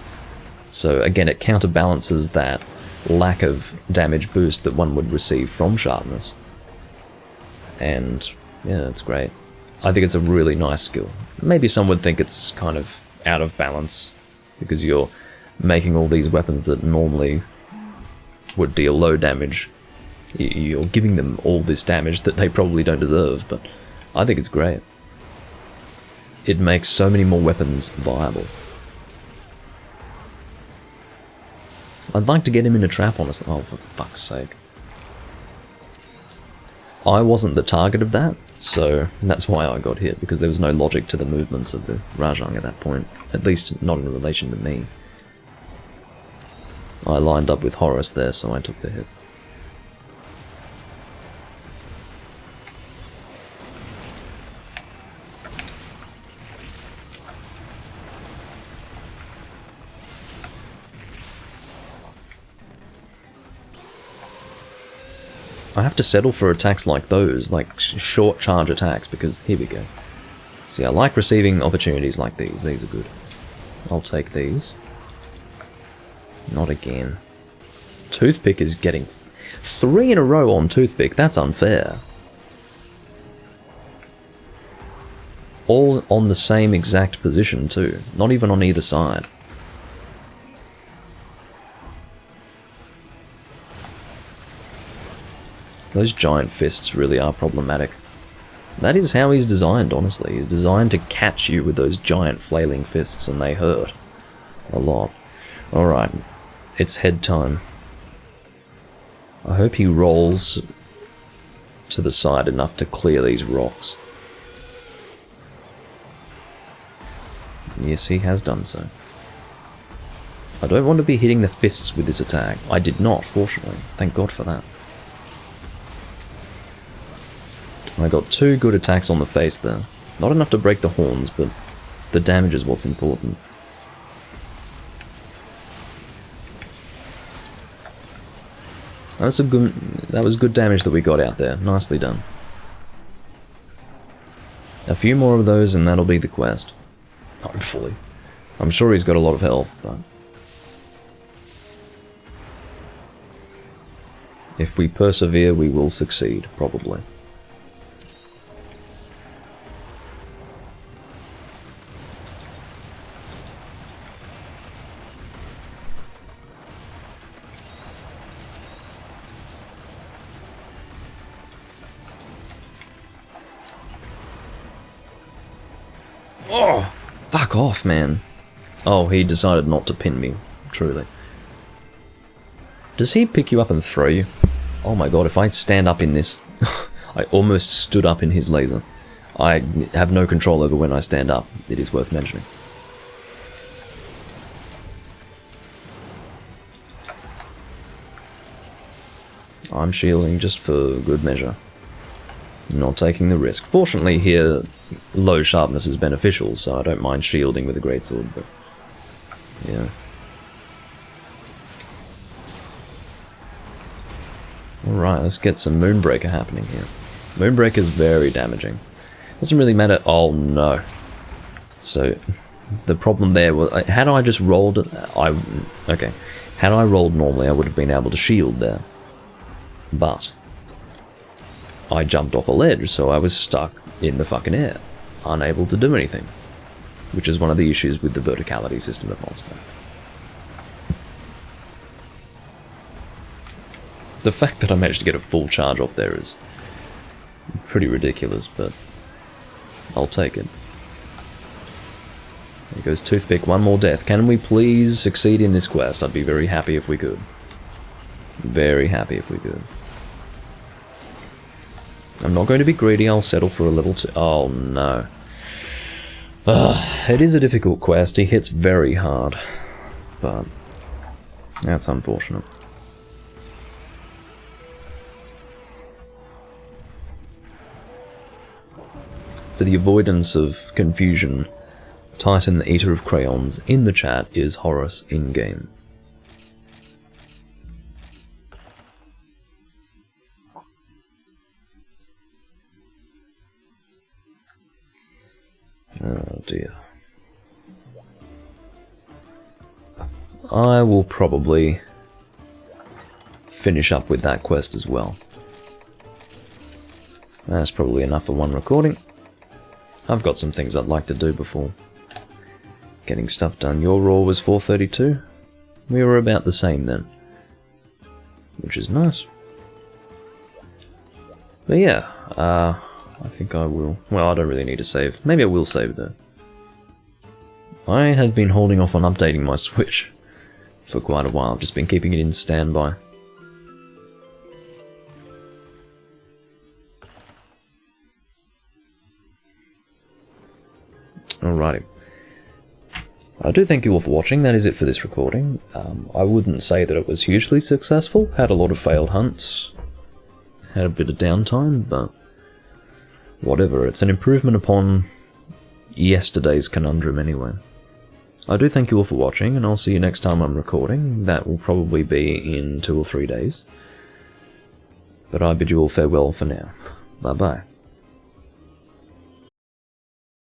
So again, it counterbalances that lack of damage boost that one would receive from sharpness. And yeah, it's great. I think it's a really nice skill. Maybe some would think it's kind of out of balance, because you're making all these weapons that normally would deal low damage. You're giving them all this damage that they probably don't deserve, but I think it's great. It makes so many more weapons viable. I'd like to get him in a trap, honestly. Oh, for fuck's sake. I wasn't the target of that, so that's why I got hit, because there was no logic to the movements of the Rajang at that point. At least not in relation to me. I lined up with Horus there, so I took the hit. I have to settle for attacks like those, like short charge attacks, because here we go. See, I like receiving opportunities like these. These are good. I'll take these. Not again. Toothpick is getting 3 in a row on Toothpick. That's unfair. All on the same exact position too. Not even on either side. Those giant fists really are problematic. That is how he's designed, honestly. He's designed to catch you with those giant flailing fists, and they hurt. A lot. Alright, it's head time. I hope he rolls to the side enough to clear these rocks. Yes, he has done so. I don't want to be hitting the fists with this attack. I did not, fortunately. Thank God for that. I got 2 good attacks on the face there. Not enough to break the horns, but the damage is what's important. That was good damage that we got out there. Nicely done. A few more of those and that'll be the quest. Hopefully. I'm sure he's got a lot of health, but... if we persevere, we will succeed, probably. Oh! Fuck off, man. Oh, he decided not to pin me, truly. Does he pick you up and throw you? Oh my god, if I stand up in this... I almost stood up in his laser. I have no control over when I stand up, it is worth mentioning. I'm shielding just for good measure. Not taking the risk. Fortunately here, low sharpness is beneficial, so I don't mind shielding with a greatsword, but... yeah. Alright, let's get some Moonbreaker happening here. Moonbreaker is very damaging. Doesn't really matter... oh no. So, the problem there was... had I just rolled... okay. Had I rolled normally, I would have been able to shield there. But... I jumped off a ledge, so I was stuck in the fucking air. Unable to do anything. Which is one of the issues with the verticality system of Monster. The fact that I managed to get a full charge off there is pretty ridiculous, but I'll take it. There goes Toothpick, one more death. Can we please succeed in this quest? I'd be very happy if we could. Very happy if we could. I'm not going to be greedy, I'll settle for a level 2. Oh no. It is a difficult quest, he hits very hard. But that's unfortunate. For the avoidance of confusion, Titan the Eater of Crayons in the chat is Horus in-game. Oh dear. I will probably finish up with that quest as well. That's probably enough for one recording. I've got some things I'd like to do before getting stuff done. Your roar was 432. We were about the same then, which is nice. But yeah, I think I will. Well, I don't really need to save. Maybe I will save though. I have been holding off on updating my Switch for quite a while. I've just been keeping it in standby. Alrighty. I do thank you all for watching. That is it for this recording. I wouldn't say that it was hugely successful. Had a lot of failed hunts. Had a bit of downtime, but whatever. It's an improvement upon yesterday's conundrum anyway. I do thank you all for watching, and I'll see you next time I'm recording. That will probably be in 2 or 3 days. But I bid you all farewell for now. Bye bye.